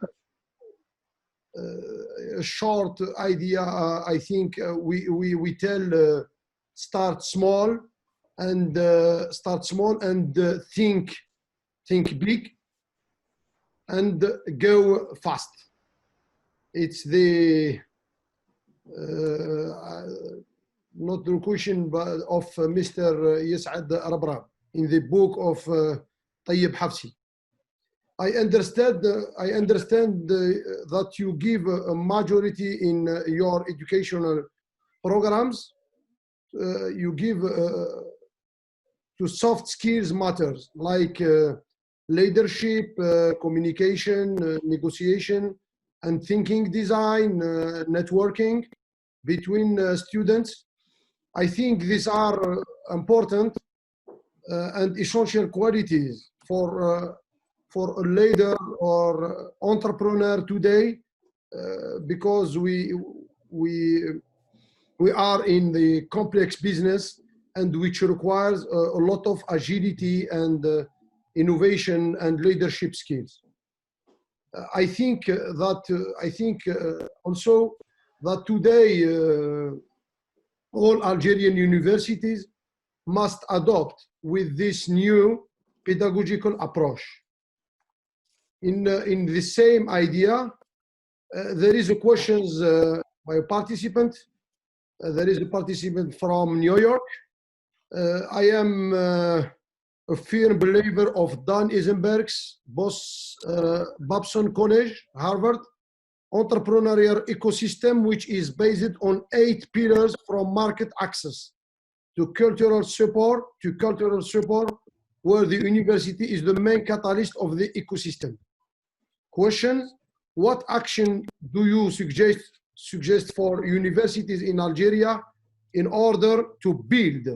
short idea. I think we tell start small and think big and go fast. It's the not the question but of Mr. Yes'ad Rabrab in the book of Tayyib Hafsi. I understand that you give a majority in your educational programs. You give to soft skills matters like leadership, communication, negotiation, and thinking design, networking between students. I think these are important and essential qualities for a leader or entrepreneur today, because we are in the complex business and which requires a lot of agility and innovation and leadership skills. I think also that today all Algerian universities must adopt with this new pedagogical approach. In the same idea, there is a questions by a participant. There is a participant from New York. I am a firm believer of Dan Eisenberg's Babson College, Harvard, entrepreneurial ecosystem, which is based on 8 pillars from market access to cultural support, where the university is the main catalyst of the ecosystem. Questions: what action do you suggest for universities in Algeria in order to build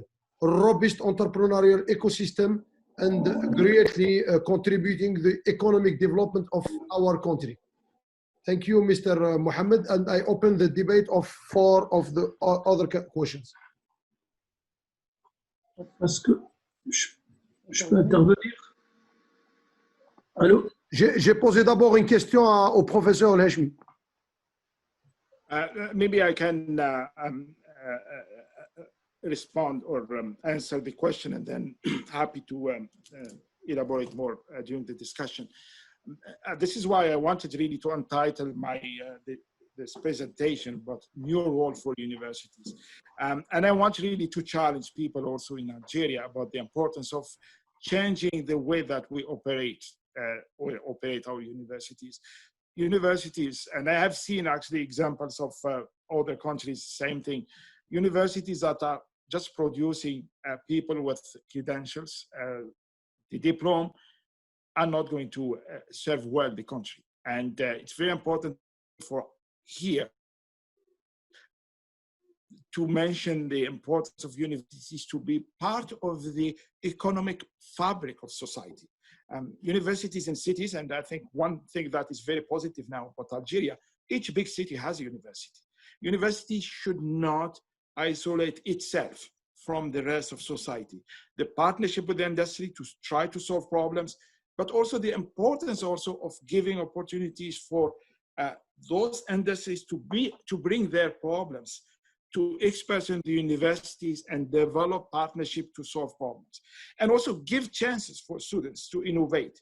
a robust entrepreneurial ecosystem and greatly contributing the economic development of our country? Thank you, Mr. Mohamed, and I open the debate of 4 of the other questions. Est-ce que je peux intervenir? Allô? J'ai posé d'abord une question au professeur Hachemi. Maybe I can respond or answer the question, and then happy to elaborate more during the discussion. This is why I wanted really to untitle this presentation, but new role for universities. And I want really to challenge people also in Algeria about the importance of changing the way that we operate our universities. Universities, and I have seen actually examples of other countries, same thing. Universities that are just producing people with credentials, the diploma, are not going to serve well the country. And it's very important for here to mention the importance of universities to be part of the economic fabric of society. Universities in cities, and I think one thing that is very positive now about Algeria, each big city has a university. Universities should not isolate itself from the rest of society. The partnership with the industry to try to solve problems, but also the importance also of giving opportunities for those industries to bring their problems to experts in the universities and develop partnership to solve problems. And also give chances for students to innovate.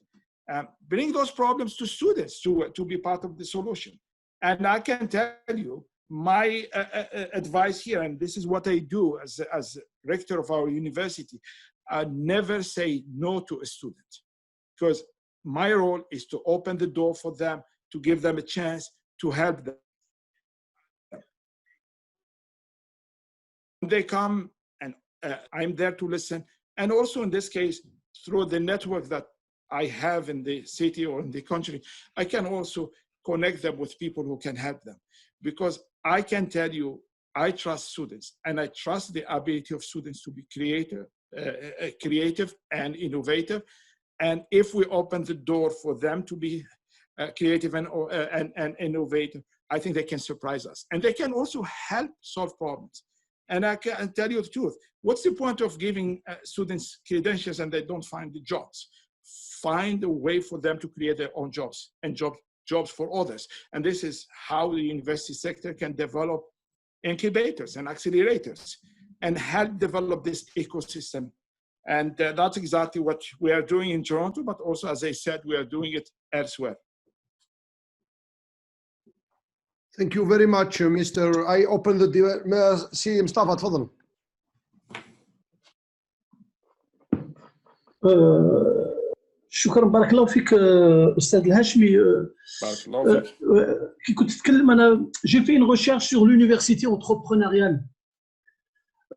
Bring those problems to students to be part of the solution. And I can tell you, my advice here, and this is what I do as rector of our university, I never say no to a student, because my role is to open the door for them, to give them a chance, to help them. They come and I'm there to listen. And also in this case, through the network that I have in the city or in the country, I can also connect them with people who can help them. Because I can tell you, I trust students and I trust the ability of students to be creative and innovative. And if we open the door for them to be creative and innovative, I think they can surprise us. And they can also help solve problems. And I can tell you the truth. What's the point of giving students credentials and they don't find the jobs? Find a way for them to create their own jobs and jobs for others. And this is how the university sector can develop incubators and accelerators and help develop this ecosystem. And that's exactly what we are doing in Toronto, but also, as I said, we are doing it elsewhere. Thank you very much, Mr. I open the سي مصطفى تفضل. شكرا بارك الله فيك استاذ الهاشمي. بارك الله فيك. كي كنت تتكلم انا j'ai fait une recherche sur l'université entrepreneuriale.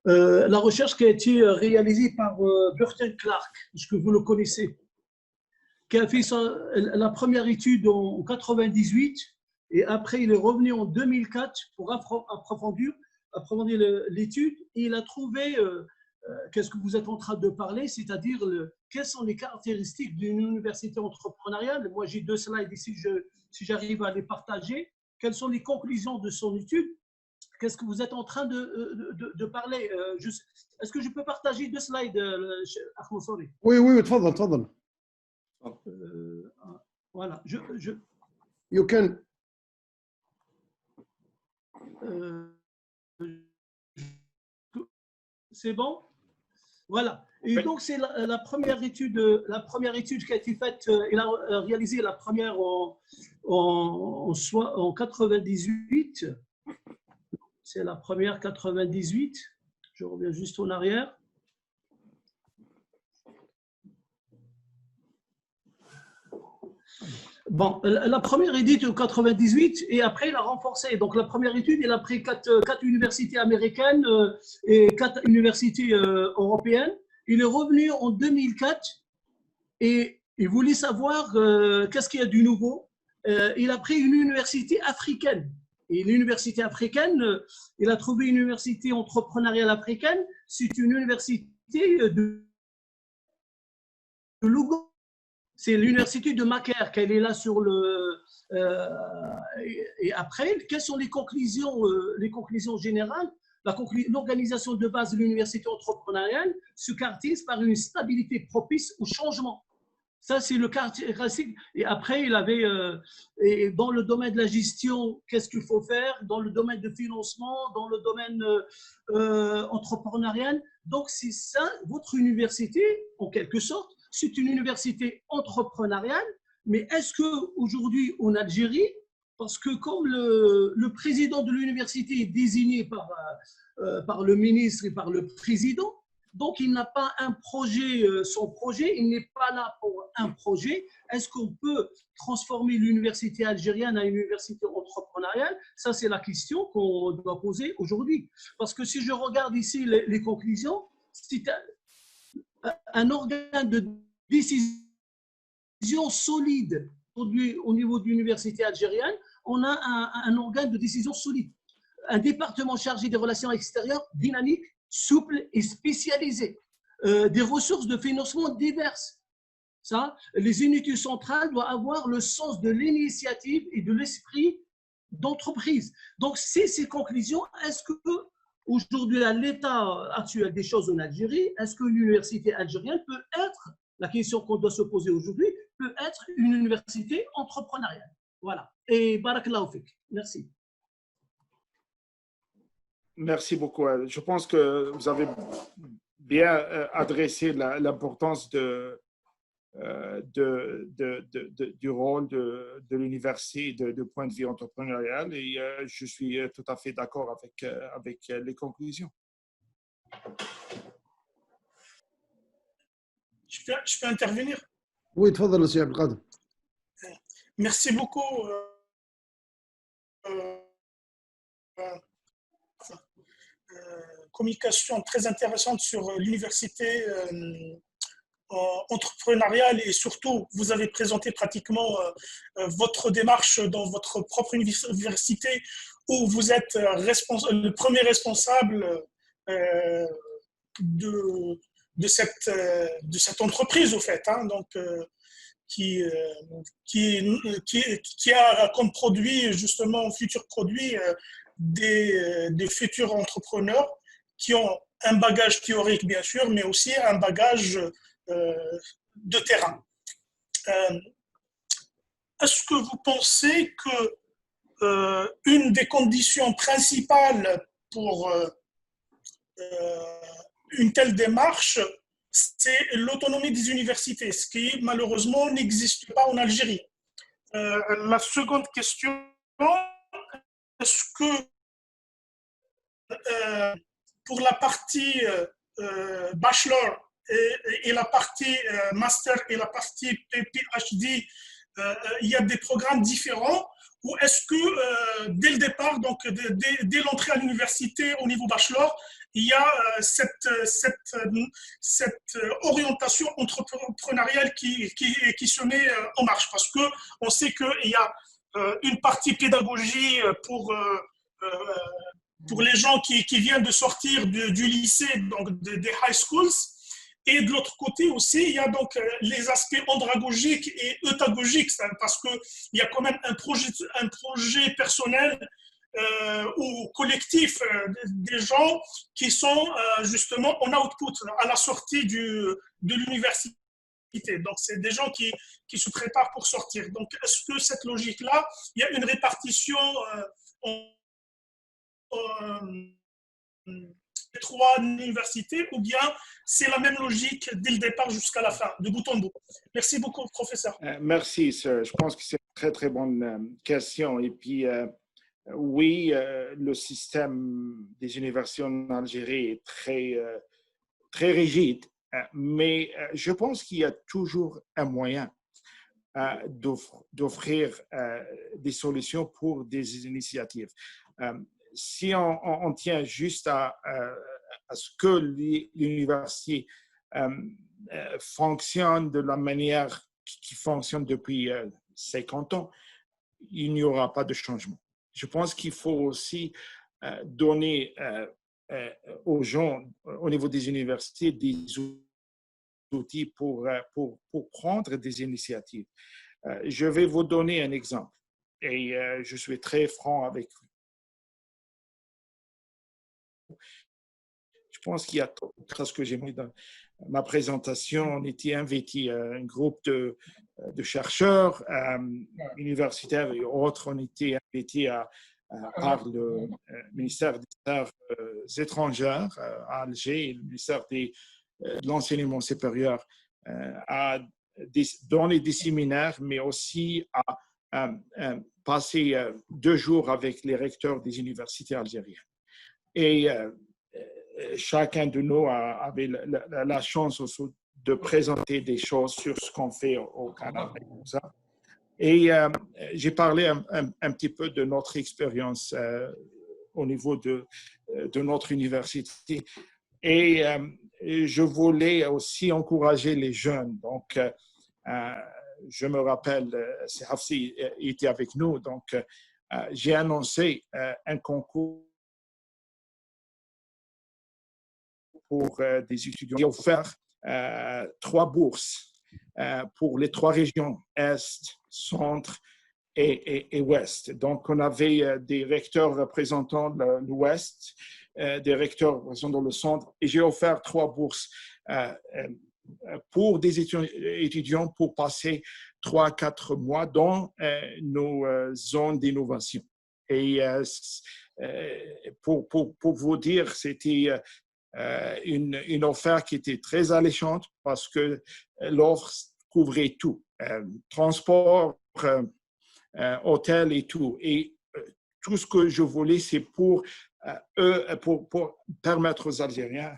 La recherche qui a été réalisée par Burton Clark, est-ce que vous le connaissez, qui a fait la première étude en 98 et après il est revenu en 2004 pour approfondir l'étude et il a trouvé qu'est-ce que vous êtes en train de parler, c'est-à-dire quelles sont les caractéristiques d'une université entrepreneuriale. Moi j'ai 2 slides ici, si j'arrive à les partager. Quelles sont les conclusions de son étude? Qu'est-ce que vous êtes en train de parler? Est-ce que je peux partager 2 slides, Ahmed Sorry? Oui, تفضل. Voilà, You can. C'est bon? Voilà. Et donc, c'est la première étude qui a été faite. Il a réalisé la première en 98. C'est la première 98. Je reviens juste en arrière. Bon, la première étude en 98 et après il a renforcé. Donc la première étude, il a pris 4 universités américaines et 4 universités européennes. Il est revenu en 2004 et il voulait savoir qu'est-ce qu'il y a du nouveau. Il a pris une université africaine. Et l'université africaine, il a trouvé une université entrepreneuriale africaine. C'est une université de Louga. C'est l'université de Macaire qu'elle est là sur le. Et après, quelles sont les conclusions générales? L'organisation de base de l'université entrepreneuriale se caractérise par une stabilité propice au changement. Ça, c'est le caractéristique. Et après, il avait, et dans le domaine de la gestion, qu'est-ce qu'il faut faire? Dans le domaine de financement, dans le domaine entrepreneurial. Donc, c'est ça, votre université, en quelque sorte, c'est une université entrepreneuriale. Mais est-ce qu'aujourd'hui, en Algérie, parce que comme le président de l'université est désigné par le ministre et par le président, donc il n'a pas un projet, son projet, il n'est pas là pour un projet. Est-ce qu'on peut transformer l'université algérienne en une université entrepreneuriale? Ça, c'est la question qu'on doit poser aujourd'hui. Parce que si je regarde ici les conclusions, c'est un organe de décision solide au niveau de l'université algérienne. On a un organe de décision solide. un département chargé des relations extérieures dynamique, souple et spécialisé, des ressources de financement diverses. Ça, les unités centrales doivent avoir le sens de l'initiative et de l'esprit d'entreprise. Donc, c'est ces conclusions. Est-ce que aujourd'hui, à l'état actuel des choses en Algérie, est-ce que l'université algérienne peut être, la question qu'on doit se poser aujourd'hui, peut être une université entrepreneuriale? Voilà. Et barakallahu fik. Merci. Merci beaucoup. Je pense que vous avez bien adressé l'importance du rôle de l'université du point de vue entrepreneurial et je suis tout à fait d'accord avec les conclusions. Je peux intervenir? Oui, تفضل سي عبد القادر. Merci beaucoup. Communication très intéressante sur l'université entrepreneuriale et surtout, vous avez présenté pratiquement votre démarche dans votre propre université où vous êtes le premier responsable de cette entreprise, au fait, hein, donc, qui a comme produit, justement, futur produit, des futurs entrepreneurs qui ont un bagage théorique, bien sûr, mais aussi un bagage de terrain. Est-ce que vous pensez que une des conditions principales pour une telle démarche, c'est l'autonomie des universités, ce qui malheureusement n'existe pas en Algérie? La seconde question, est-ce que pour la partie bachelor et la partie master et la partie PhD, il y a des programmes différents, ou est-ce que dès le départ, donc dès l'entrée à l'université au niveau bachelor, il y a cette orientation entrepreneuriale qui se met en marche? Parce qu'on sait qu'il y a une partie pédagogie pour les gens qui viennent de sortir du lycée, donc des high schools. Et de l'autre côté aussi, il y a donc les aspects andragogiques et eutagogiques, parce qu'il y a quand même un projet personnel ou collectif des gens qui sont justement en output, à la sortie de l'université. Donc, c'est des gens qui se préparent pour sortir. Donc, est-ce que cette logique-là, il y a une répartition trois universités, ou bien c'est la même logique dès le départ jusqu'à la fin, de bout en bout? Merci beaucoup, professeur. Merci, sir. Je pense que c'est une très, très bonne question. Et puis, oui, le système des universités en Algérie est très, très rigide, mais je pense qu'il y a toujours un moyen d'offrir des solutions pour des initiatives. Si on tient juste à ce que l'université fonctionne de la manière qui fonctionne depuis 50 ans, il n'y aura pas de changement. Je pense qu'il faut aussi donner aux gens au niveau des universités des outils pour prendre des initiatives. Je vais vous donner un exemple et je suis très franc avec vous. Je pense qu'il y a ce que j'ai mis dans ma présentation. On était invité un groupe de chercheurs universitaires et autres. On était invités par le ministère des Affaires étrangères à Alger et le ministère de l'enseignement supérieur à donner des séminaires, mais aussi à passer 2 jours avec les recteurs des universités algériennes. Et chacun de nous avait la chance aussi de présenter des choses sur ce qu'on fait au Canada. Et j'ai parlé un petit peu de notre expérience au niveau de notre université. Et je voulais aussi encourager les jeunes. Donc, je me rappelle, Hafsi était avec nous. Donc, j'ai annoncé un concours pour des étudiants. J'ai offert 3 bourses pour les 3 régions, Est, Centre et Ouest. Donc, on avait des recteurs représentant l'Ouest, des recteurs représentant le Centre, et j'ai offert 3 bourses pour des étudiants pour passer 3 à 4 mois dans nos zones d'innovation. Et pour vous dire, c'était une offre qui était très alléchante parce que l'offre couvrait tout, transport, hôtel et tout. Et tout ce que je voulais, c'est pour permettre aux Algériens,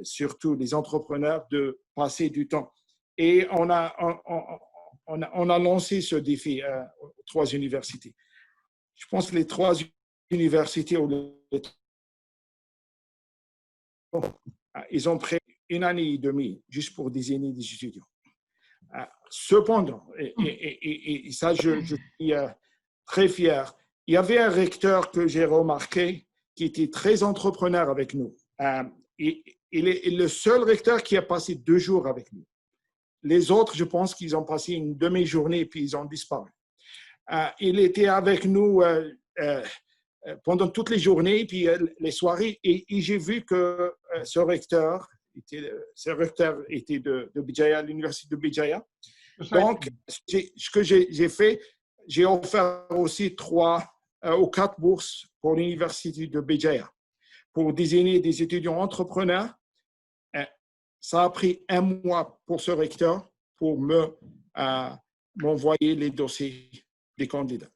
surtout les entrepreneurs, de passer du temps. Et on a lancé ce défi aux 3 universités. Je pense que les 3 universités, ils ont pris 1 année et demie juste pour désigner des étudiants. Cependant, et ça, je suis très fier, il y avait un recteur que j'ai remarqué qui était très entrepreneur avec nous. Il est le seul recteur qui a passé 2 jours avec nous. Les autres, je pense qu'ils ont passé une demi-journée et puis ils ont disparu. Il était avec nous pendant toutes les journées, puis les soirées, et j'ai vu que ce recteur était de Béjaïa, l'université de Béjaïa. Donc, ce que j'ai fait, j'ai offert aussi 3 ou 4 bourses pour l'université de Béjaïa pour désigner des étudiants entrepreneurs. Ça a pris 1 mois pour ce recteur pour m'envoyer les dossiers des candidats.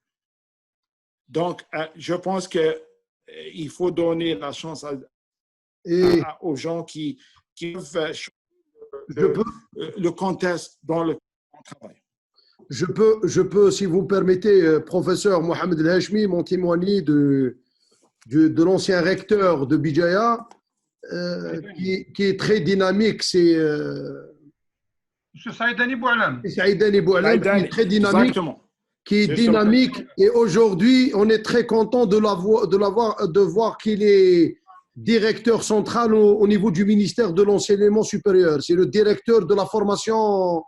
Donc, je pense qu'il faut donner la chance aux gens qui peuvent le contexte dans le travail. Je peux, si vous permettez, professeur Mohamed Hachemi, m'en témoigner de l'ancien recteur de Béjaïa, qui est très dynamique. C'est M. Saïdani Boualam. Saïdani Boualam, qui est très dynamique. Exactement. Qui est dynamique. Et aujourd'hui, on est très content de voir qu'il est directeur central au niveau du ministère de l'enseignement supérieur. C'est le directeur de la formation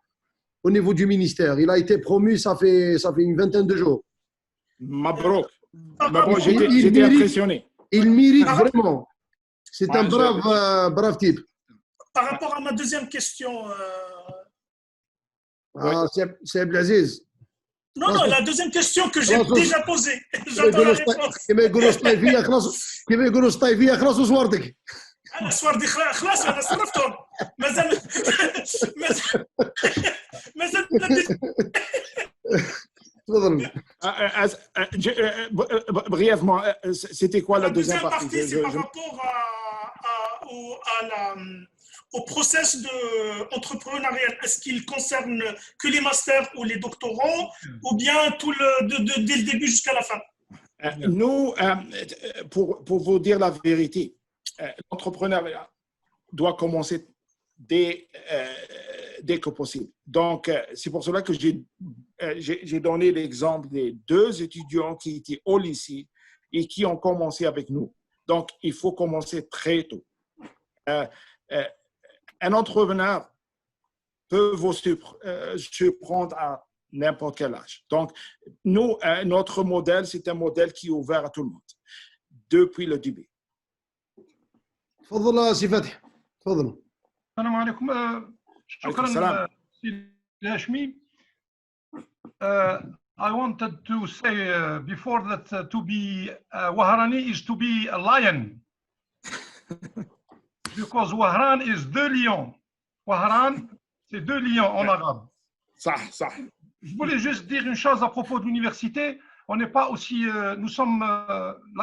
au niveau du ministère. Il a été promu, ça fait une vingtaine de jours. Mabrouk. J'étais impressionné. Il mérite vraiment. C'est un brave type. Par rapport à ma deuxième question. C'est Abdelaziz. Non, la deuxième question que j'ai déjà posée. J'attends la réponse. كيما يقولوا سطايفيه خلاص وصوارتك. أنا صوارتي خلاص أنا صرفتهم. مازال Brièvement, c'était quoi la deuxième partie? C'est par rapport au process entrepreneurial. Est-ce qu'il concerne que les masters ou les doctorants ou bien dès le début jusqu'à la fin? Nous, pour vous dire la vérité, l'entrepreneuriat doit commencer dès que possible. Donc, c'est pour cela que j'ai donné l'exemple des 2 étudiants qui étaient au lycée et qui ont commencé avec nous. Donc, il faut commencer très tôt. Un entrepreneur peut vous surprendre à n'importe quel âge. Donc, nous, notre modèle, c'est un modèle qui est ouvert à tout le monde depuis le début. تفضل سي فتحي تفضل. السلام عليكم. شكرا سي هاشمي. I wanted to say before that to be Wahrani is to be a lion. Because Wahran is 2 lions. Wahran, c'est 2 lions en arabe. Ça. Je voulais juste dire une chose à propos de l'université. On n'est pas aussi. Nous sommes.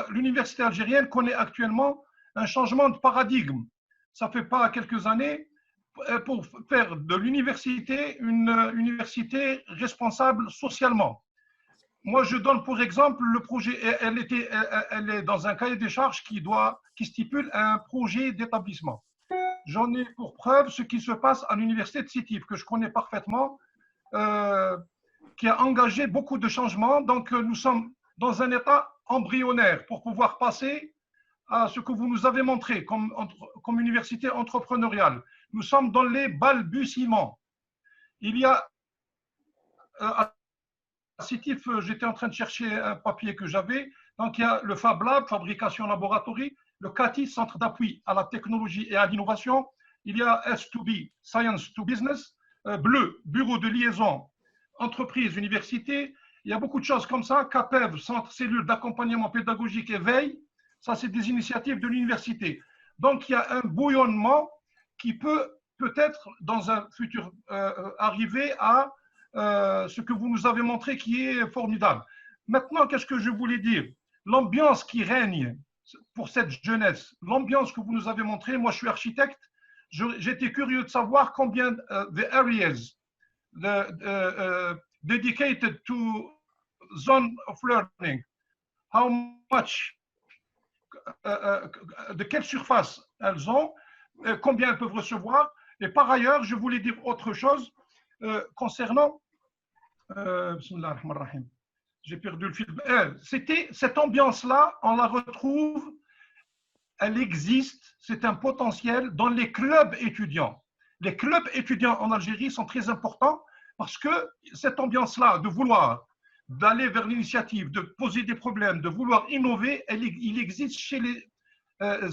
L'université algérienne connaît actuellement un changement de paradigme. Ça fait pas quelques années pour faire de l'université une université responsable socialement. Moi, je donne pour exemple le projet. Elle est dans un cahier des charges qui stipule un projet d'établissement. J'en ai pour preuve ce qui se passe à l'université de Titre, que je connais parfaitement, qui a engagé beaucoup de changements. Donc, nous sommes dans un état embryonnaire pour pouvoir passer à ce que vous nous avez montré comme université entrepreneuriale. Nous sommes dans les balbutiements. Il y a, à Citif, j'étais en train de chercher un papier que j'avais. Donc, il y a le Fab Lab, fabrication laboratory, le CATI, centre d'appui à la technologie et à l'innovation. Il y a S2B, Science to Business, Bleu, bureau de liaison, entreprise, université. Il y a beaucoup de choses comme ça. CAPEV, centre cellule d'accompagnement pédagogique et veille. Ça, c'est des initiatives de l'université. Donc, il y a un bouillonnement qui peut peut-être, dans un futur, arriver à ce que vous nous avez montré qui est formidable. Maintenant, qu'est-ce que je voulais dire? L'ambiance qui règne pour cette jeunesse, l'ambiance que vous nous avez montrée, moi je suis architecte, j'étais curieux de savoir combien the areas dedicated to zone of learning, how much, de quelle surface elles ont, combien elles peuvent recevoir. Et par ailleurs, je voulais dire autre chose concernant, j'ai perdu le fil. C'était cette ambiance-là, on la retrouve, elle existe, c'est un potentiel dans les clubs étudiants. Les clubs étudiants en Algérie sont très importants parce que cette ambiance-là de vouloir d'aller vers l'initiative, de poser des problèmes, de vouloir innover, il existe chez les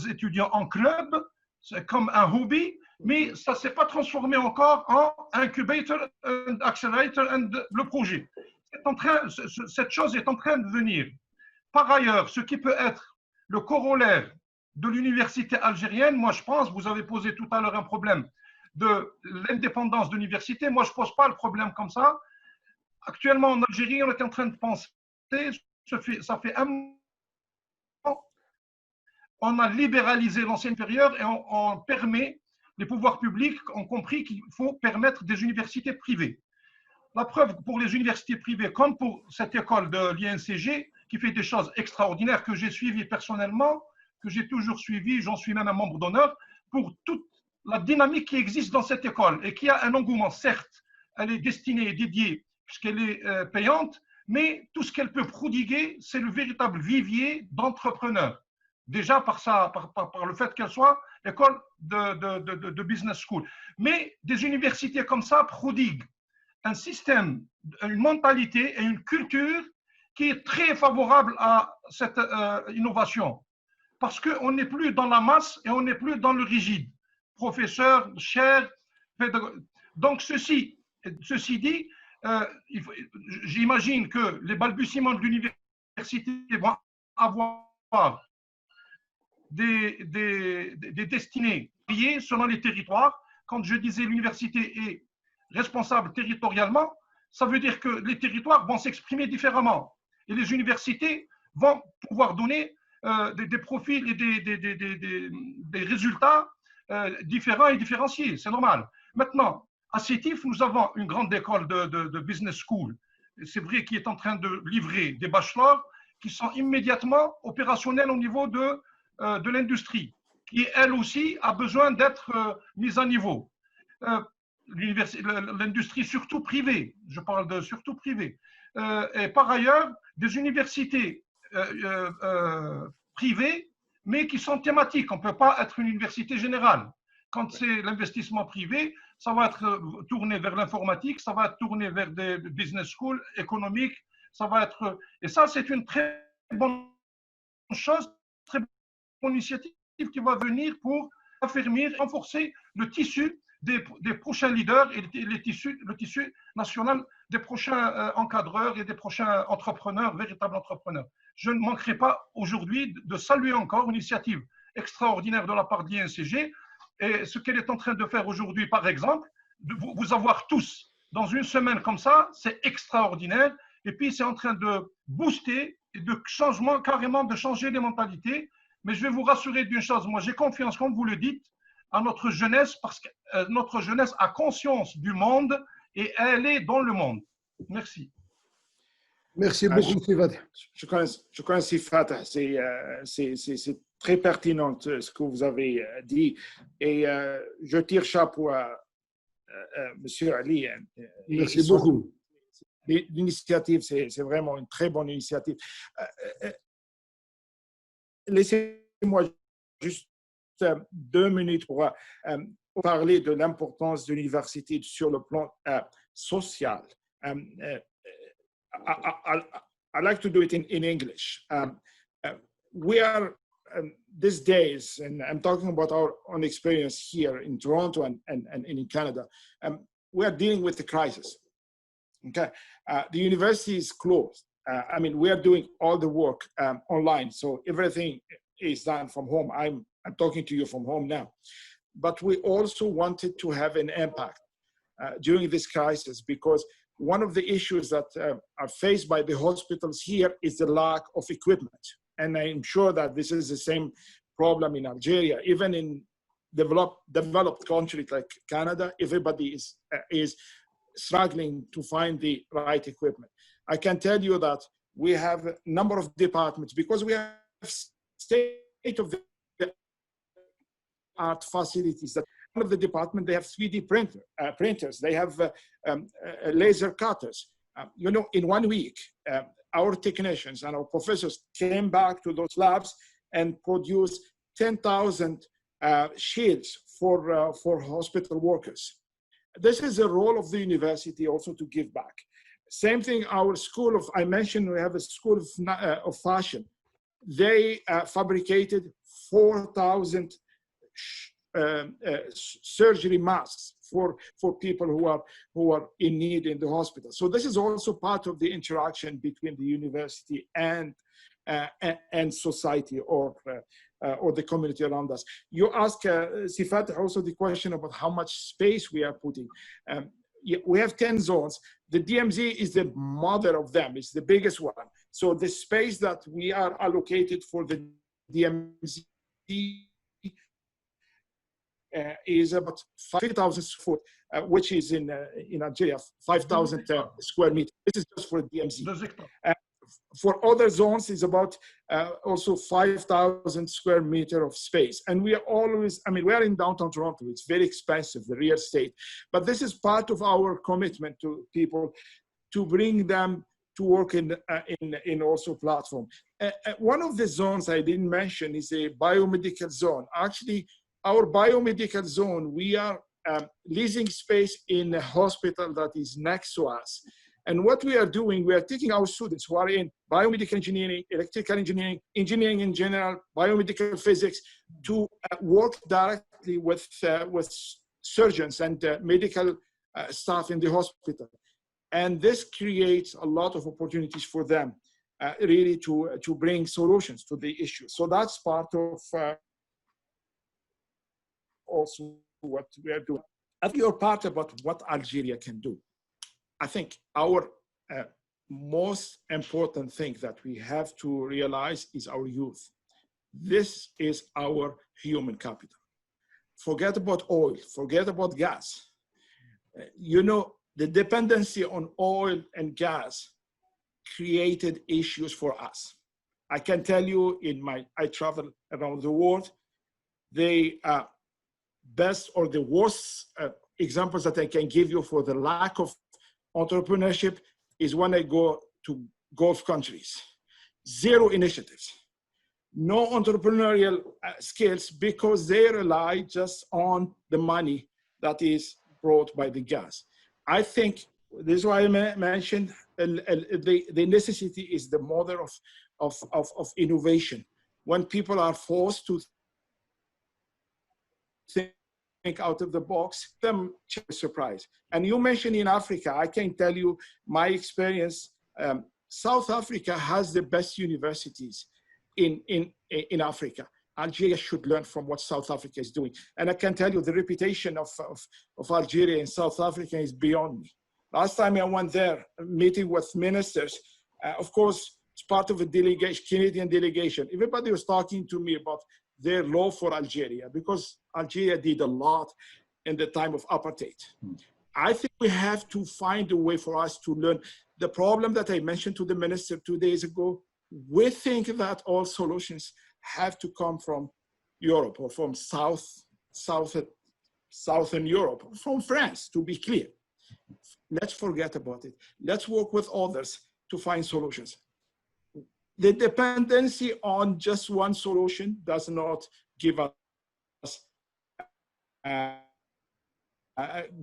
étudiants en club, c'est comme un hobby, mais ça ne s'est pas transformé encore en incubator, and accelerator, and le projet. Cette chose est en train de venir. Par ailleurs, ce qui peut être le corollaire de l'université algérienne, moi je pense, vous avez posé tout à l'heure un problème de l'indépendance de l'université, moi je ne pose pas le problème comme ça. Actuellement en Algérie, on est en train de penser, ça fait un an, on a libéralisé l'enseignement supérieur et on permet, les pouvoirs publics ont compris qu'il faut permettre des universités privées. La preuve pour les universités privées, comme pour cette école de l'INCG, qui fait des choses extraordinaires que j'ai suivies personnellement, que j'ai toujours suivies, j'en suis même un membre d'honneur, pour toute la dynamique qui existe dans cette école et qui a un engouement. Certes, elle est destinée et dédiée puisqu'elle est payante, mais tout ce qu'elle peut prodiguer, c'est le véritable vivier d'entrepreneurs. Déjà par le fait qu'elle soit école de business school. Mais des universités comme ça prodiguent un système, une mentalité et une culture qui est très favorable à cette innovation. Parce qu'on n'est plus dans la masse et on n'est plus dans le rigide. Professeur, chaire, pédagogue. Donc, ceci dit, j'imagine que les balbutiements de l'université vont avoir des destinées variées selon les territoires. Quand je disais l'université est responsable territorialement, ça veut dire que les territoires vont s'exprimer différemment. Et les universités vont pouvoir donner des profils et des résultats différents et différenciés. C'est normal. Maintenant, à Sétif, nous avons une grande école de business school. C'est vrai qui est en train de livrer des bachelors qui sont immédiatement opérationnels au niveau de l'industrie, qui elle aussi a besoin d'être mise à niveau. L'industrie surtout privée, je parle de surtout privée. Et par ailleurs, des universités privées, mais qui sont thématiques. On ne peut pas être une université générale. Quand c'est l'investissement privé, ça va être tourné vers l'informatique, ça va être tourné vers des business schools économiques, ça va être… Et ça, c'est une très bonne chose, très bonne initiative qui va venir pour affermir, renforcer le tissu des prochains leaders et le tissu national des prochains encadreurs et des prochains entrepreneurs, véritables entrepreneurs. Je ne manquerai pas aujourd'hui de saluer encore une initiative extraordinaire de la part de l'INCG et ce qu'elle est en train de faire aujourd'hui, par exemple, de vous avoir tous dans une semaine comme ça, c'est extraordinaire. Et puis, c'est en train de booster et de changement, carrément de changer les mentalités. Mais je vais vous rassurer d'une chose, moi j'ai confiance, comme vous le dites, à notre jeunesse, parce que notre jeunesse a conscience du monde et elle est dans le monde. Merci. Merci beaucoup, Sifat. Je connais Sifat, c'est très pertinent ce que vous avez dit. Et je tire chapeau à M. Ali. Merci beaucoup. L'initiative, c'est vraiment une très bonne initiative. Laissez Laissez-moi juste 2 minutes pour parler de l'importance de l'université sur le plan social. I like to do it in English. We are these days, and I'm talking about our own experience here in Toronto and in Canada, we are dealing with the crisis. Okay, the university is closed. I mean, we are doing all the work online, so everything is done from home. I'm talking to you from home now, but we also wanted to have an impact during this crisis, because one of the issues that are faced by the hospitals here is the lack of equipment. And I'm sure that this is the same problem in Algeria. Even in developed countries like Canada, everybody is struggling to find the right equipment. I can tell you that we have a number of departments, because we have state-of-the-art facilities. That one of the departments, they have 3D printers, they have laser cutters. You know, in 1 week, our technicians and our professors came back to those labs and produced 10,000 shields for hospital workers. This is a role of the university also to give back. Same thing, our school of, I mentioned we have a school of fashion. They fabricated 4,000 surgery masks for people who are in need in the hospital. So this is also part of the interaction between the university and society or the community around us. You ask Sifat also the question about how much space we are putting. We have 10 zones. The DMZ is the mother of them. It's the biggest one. So the space that we are allocated for the DMZ is about 50,000 foot, which is in Algeria, 5,000 square meters. This is just for DMZ. For other zones, is about also 5,000 square meter of space. And we are always, I mean, we are in downtown Toronto. It's very expensive, the real estate. But this is part of our commitment to people to bring them to work in also platform. One of the zones I didn't mention is a biomedical zone. Actually, our biomedical zone, we are leasing space in a hospital that is next to us. And what we are doing, we are taking our students who are in biomedical engineering, electrical engineering, engineering in general, biomedical physics, to work directly with surgeons and medical staff in the hospital. And this creates a lot of opportunities for them, really to bring solutions to the issue. So that's part of also what we are doing. I think your part about what Algeria can do. I think our most important thing that we have to realize is our youth. This is our human capital. Forget about oil, forget about gas. You know, the dependency on oil and gas created issues for us. I can tell you I travel around the world, the best or the worst examples that I can give you for the lack of entrepreneurship is when I go to Gulf countries. Zero initiatives, no entrepreneurial skills, because they rely just on the money that is brought by the gas. I think this is why I mentioned the necessity is the mother of innovation. When people are forced to think out of the box, them surprise. And you mentioned in Africa, I can tell you my experience. South Africa has the best universities in Africa. Algeria should learn from what South Africa is doing. And I can tell you the reputation of Algeria in South Africa is beyond me. Last time I went there, meeting with ministers, of course, it's part of a delegation, Canadian delegation. Everybody was talking to me about their law for Algeria, because Algeria did a lot in the time of apartheid. I think we have to find a way for us to learn. The problem that I mentioned to the minister 2 days ago, we think that all solutions have to come from Europe or from Southern Europe, from France, to be clear. Let's forget about it. Let's work with others to find solutions. the dependency on just one solution does not give us a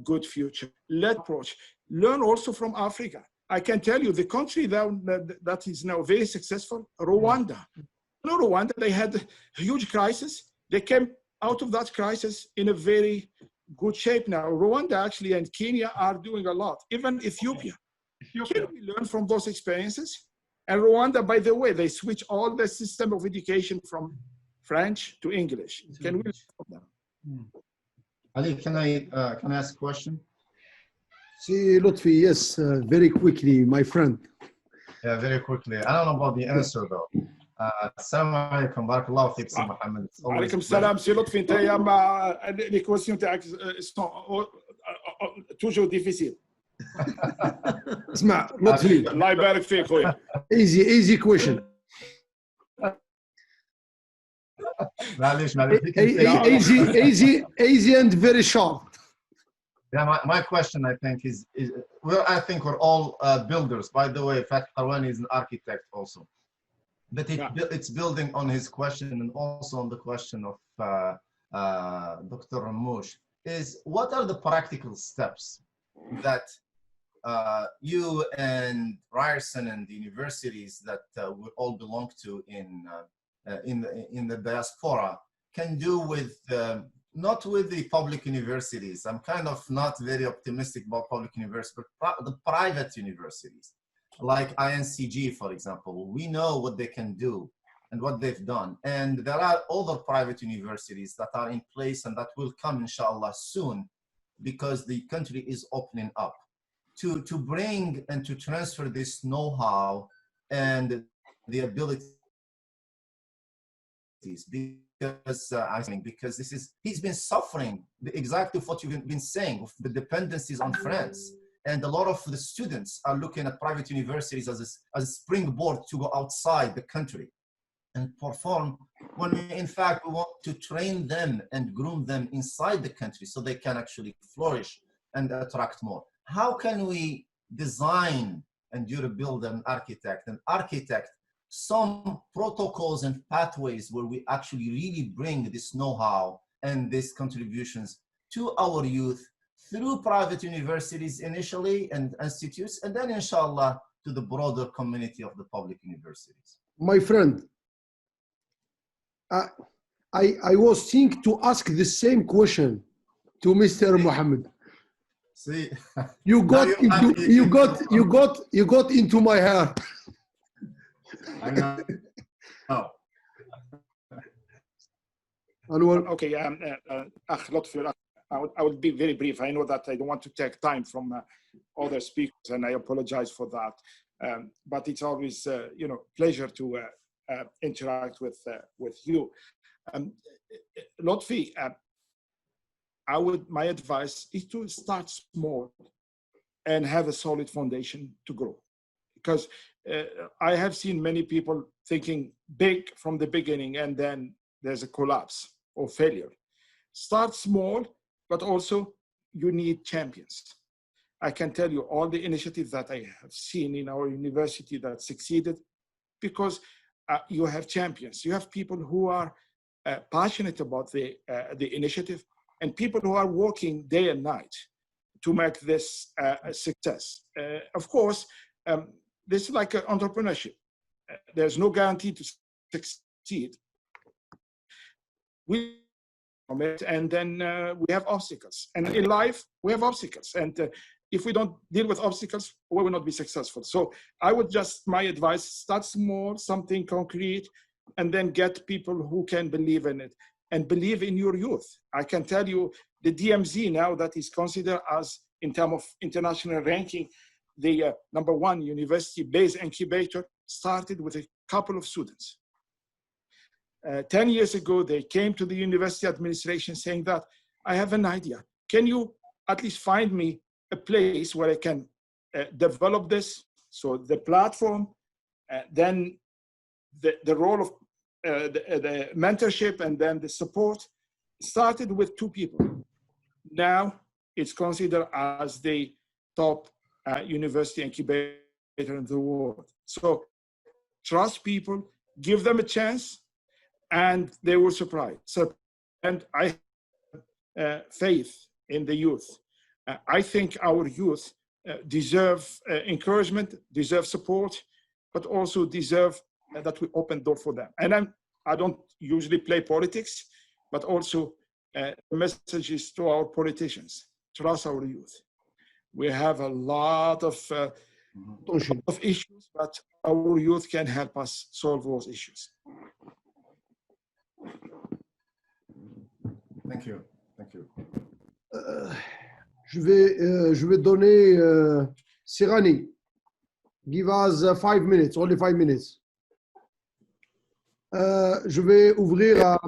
good future. Let's approach. Learn also from Africa. I can tell you the country that is now very successful, Rwanda. You know, Rwanda, they had a huge crisis. They came out of that crisis in a very good shape now. Rwanda actually and Kenya are doing a lot, even Ethiopia. Can we learn from those experiences? And Rwanda, by the way, they switch all the system of education from French to English. Can we learn from them? Ali, can I ask a question? See, Lutfi, yes, very quickly, my friend. Yeah, very quickly. I don't know about the answer though. Assalamu alaikum, barakallahu fiik, Sir Mohammed. Alaikum salam, c'est Lutfi. Les questions sont toujours difficiles. اسمع لطفي. الله يبارك فيك خويا. Easy question. معليش Easy and very short. Yeah, my question, I think, is well, I think we're all builders. By the way, Fatih Qarwani is an architect also. But it's building on his question and also on the question of Dr. Ramosh, is what are the practical steps that you and Ryerson and the universities that we all belong to in the diaspora can do with not with the public universities. I'm kind of not very optimistic about public universities, but the private universities, like INCG, for example. We know what they can do and what they've done. And there are other private universities that are in place and that will come, inshallah, soon, because the country is opening up to bring and to transfer this know-how and the abilities. Because this is, he's been suffering exactly what you've been saying of the dependencies on France, and a lot of the students are looking at private universities as a springboard to go outside the country and perform, when in fact we want to train them and groom them inside the country so they can actually flourish and attract more. How can we design and you to build an architect some protocols and pathways where we actually really bring this know-how and these contributions to our youth through private universities initially and institutes, and then inshallah to the broader community of the public universities? My friend, I was thinking to ask the same question to Mr. Mohammed. See, you got into my heart. I know. Oh. Okay, I will be very brief. I know that I don't want to take time from other speakers, and I apologize for that. But it's always, pleasure to interact with you. Lotfi, my advice is to start small and have a solid foundation to grow. Because I have seen many people thinking big from the beginning, and then there's a collapse or failure. Start small, but also you need champions. I can tell you all the initiatives that I have seen in our university that succeeded because you have champions. You have people who are passionate about the initiative, and people who are working day and night to make this a success. Of course, this is like entrepreneurship. There's no guarantee to succeed. And then we have obstacles. And in life, we have obstacles. And if we don't deal with obstacles, we will not be successful. So I would my advice, start small, something concrete, and then get people who can believe in it and believe in your youth. I can tell you the DMZ now that is considered as, in terms of international ranking, the #1 university-based incubator, started with a couple of students. 10 years ago, they came to the university administration saying that, I have an idea. Can you at least find me a place where I can develop this? So the platform, then the role of the mentorship, and then the support started with 2 people. Now it's considered as the top university incubator in the world. So trust people, give them a chance, and they will surprise. So, and I have faith in the youth. I think our youth deserve encouragement, deserve support, but also deserve that we open door for them. And I don't usually play politics, but also messages to our politicians. Trust our youth. We have a lot of issues, but our youth can help us solve those issues. Thank you. Thank you. Je vais donner Sirani. Give us 5 minutes, only 5 minutes. Je vais ouvrir à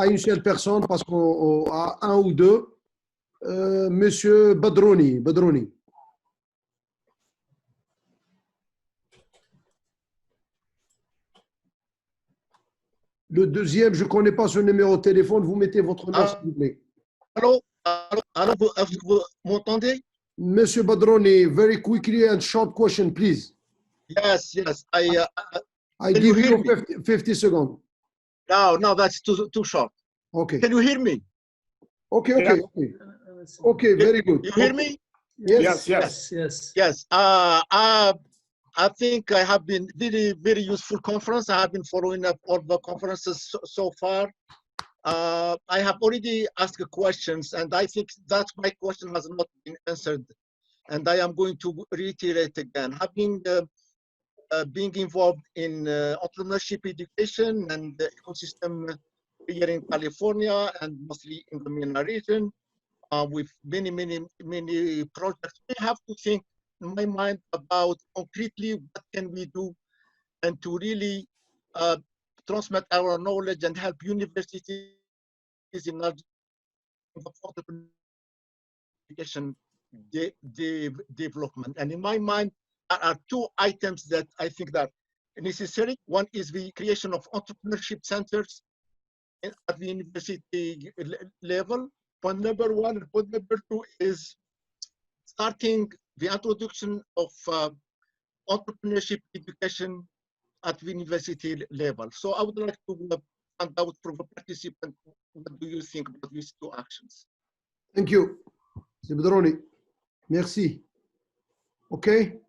une seule personne parce qu'on a un ou deux. Monsieur Badrouni. Le deuxième, je ne connais pas ce numéro de téléphone. Vous mettez votre nom, s'il vous plaît. Allô, vous m'entendez? Monsieur Badrouni, very quickly and short question, please. Yes. I Can give you hear you 50 seconds. No, that's too short. Okay. Can you hear me? Okay. Okay, very good. You hear me? Yes. Yes. I think I have been very useful conference. I have been following up all the conferences so far. I have already asked questions, and I think that my question has not been answered. And I am going to reiterate again. Having being involved in entrepreneurship education and the ecosystem here in California and mostly in the MENA region, with many projects, we have to think in my mind about concretely what can we do and to really transmit our knowledge and help universities in education development. And in my mind, there are two items that I think that are necessary. One is the creation of entrepreneurship centers at the university level. Point number one. And point number two is starting the introduction of entrepreneurship education at the university level. So I would like to find out from the participant, what do you think about these two actions? Thank you. Mr. Badrouni. Merci. Okay.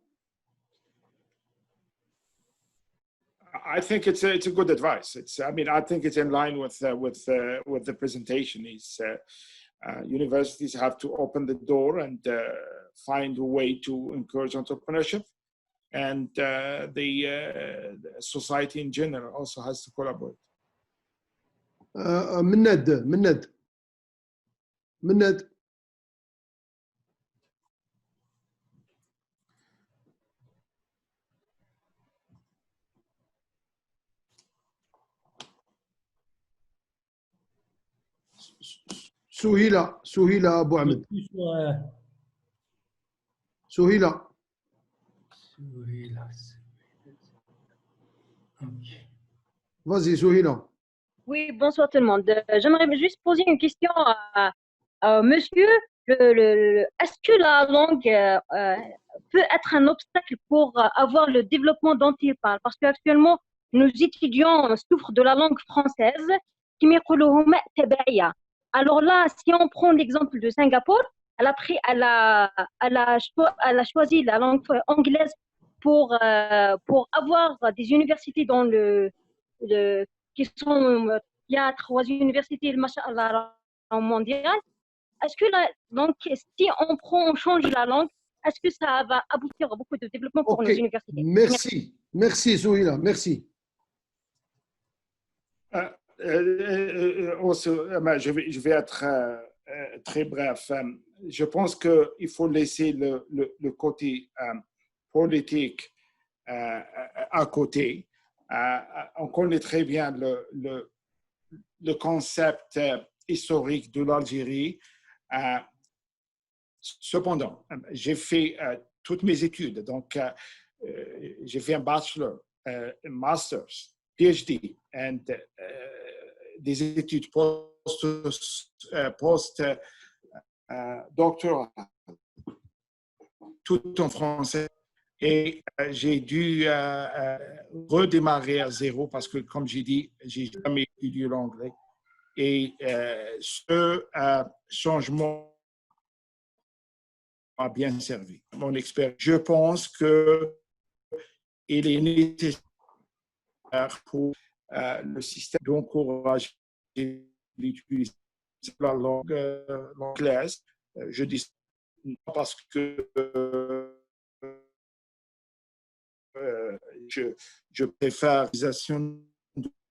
I think it's a good advice. I think it's in line with the presentation. Universities have to open the door and find a way to encourage entrepreneurship, and the society in general also has to collaborate. Minad. Souhila Abu Ahmed. Souhila. Vas-y, Souhila. Oui, bonsoir tout le monde. J'aimerais juste poser une question à monsieur. Est-ce que la langue peut être un obstacle pour avoir le développement dont il parle? Parce qu'actuellement, nos étudiants souffrent de la langue française. Alors là, si on prend l'exemple de Singapour, elle a choisi la langue anglaise pour avoir des universités dans il y a 3 universités mondiales. Est-ce que si on change la langue, est-ce que ça va aboutir à beaucoup de développement pour nos universités? Merci Souhila, merci. Je vais être très bref. Je pense qu'il faut laisser le côté politique à côté. On connaît très bien le concept historique de l'Algérie. Cependant, j'ai fait toutes mes études. Donc, j'ai fait un bachelor, un master's, PhD, and des études post-doctorales, tout en français. Et j'ai dû redémarrer à zéro parce que, comme j'ai dit, j'ai jamais étudié l'anglais. Et ce changement m'a bien servi. Mon expérience, je pense qu'il est nécessaire pour le système d'encourager l'utilisation de la langue anglaise. Je dis ça parce que je préfère l'utilisation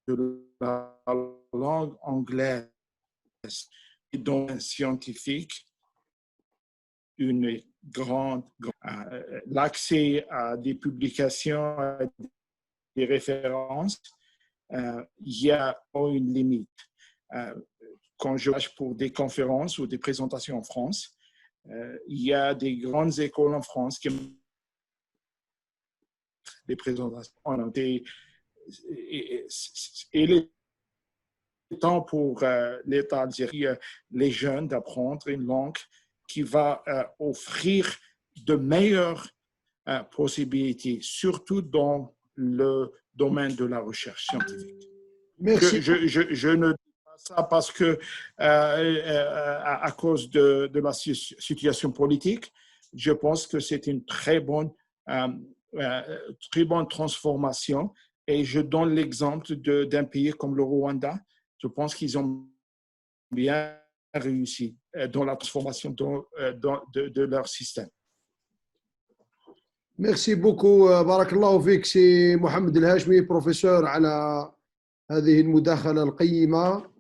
de la langue anglaise et donc scientifique, une grande l'accès à des publications, à des références, il y a une limite. Quand je vais pour des conférences ou des présentations en France, il y a des grandes écoles en France qui ont des présentations et il est temps pour l'État algérien, les jeunes, d'apprendre une langue qui va offrir de meilleures possibilités, surtout dans le domaine de la recherche scientifique. Merci. Je ne dis pas ça parce que, à cause de la situation politique, je pense que c'est une très bonne transformation. Et je donne l'exemple d'un pays comme le Rwanda. Je pense qu'ils ont bien réussi dans la transformation de leur système. Merci beaucoup. بارك الله فيك سي محمد الهاشمي بروفيسور على هذه المداخلة القيمة.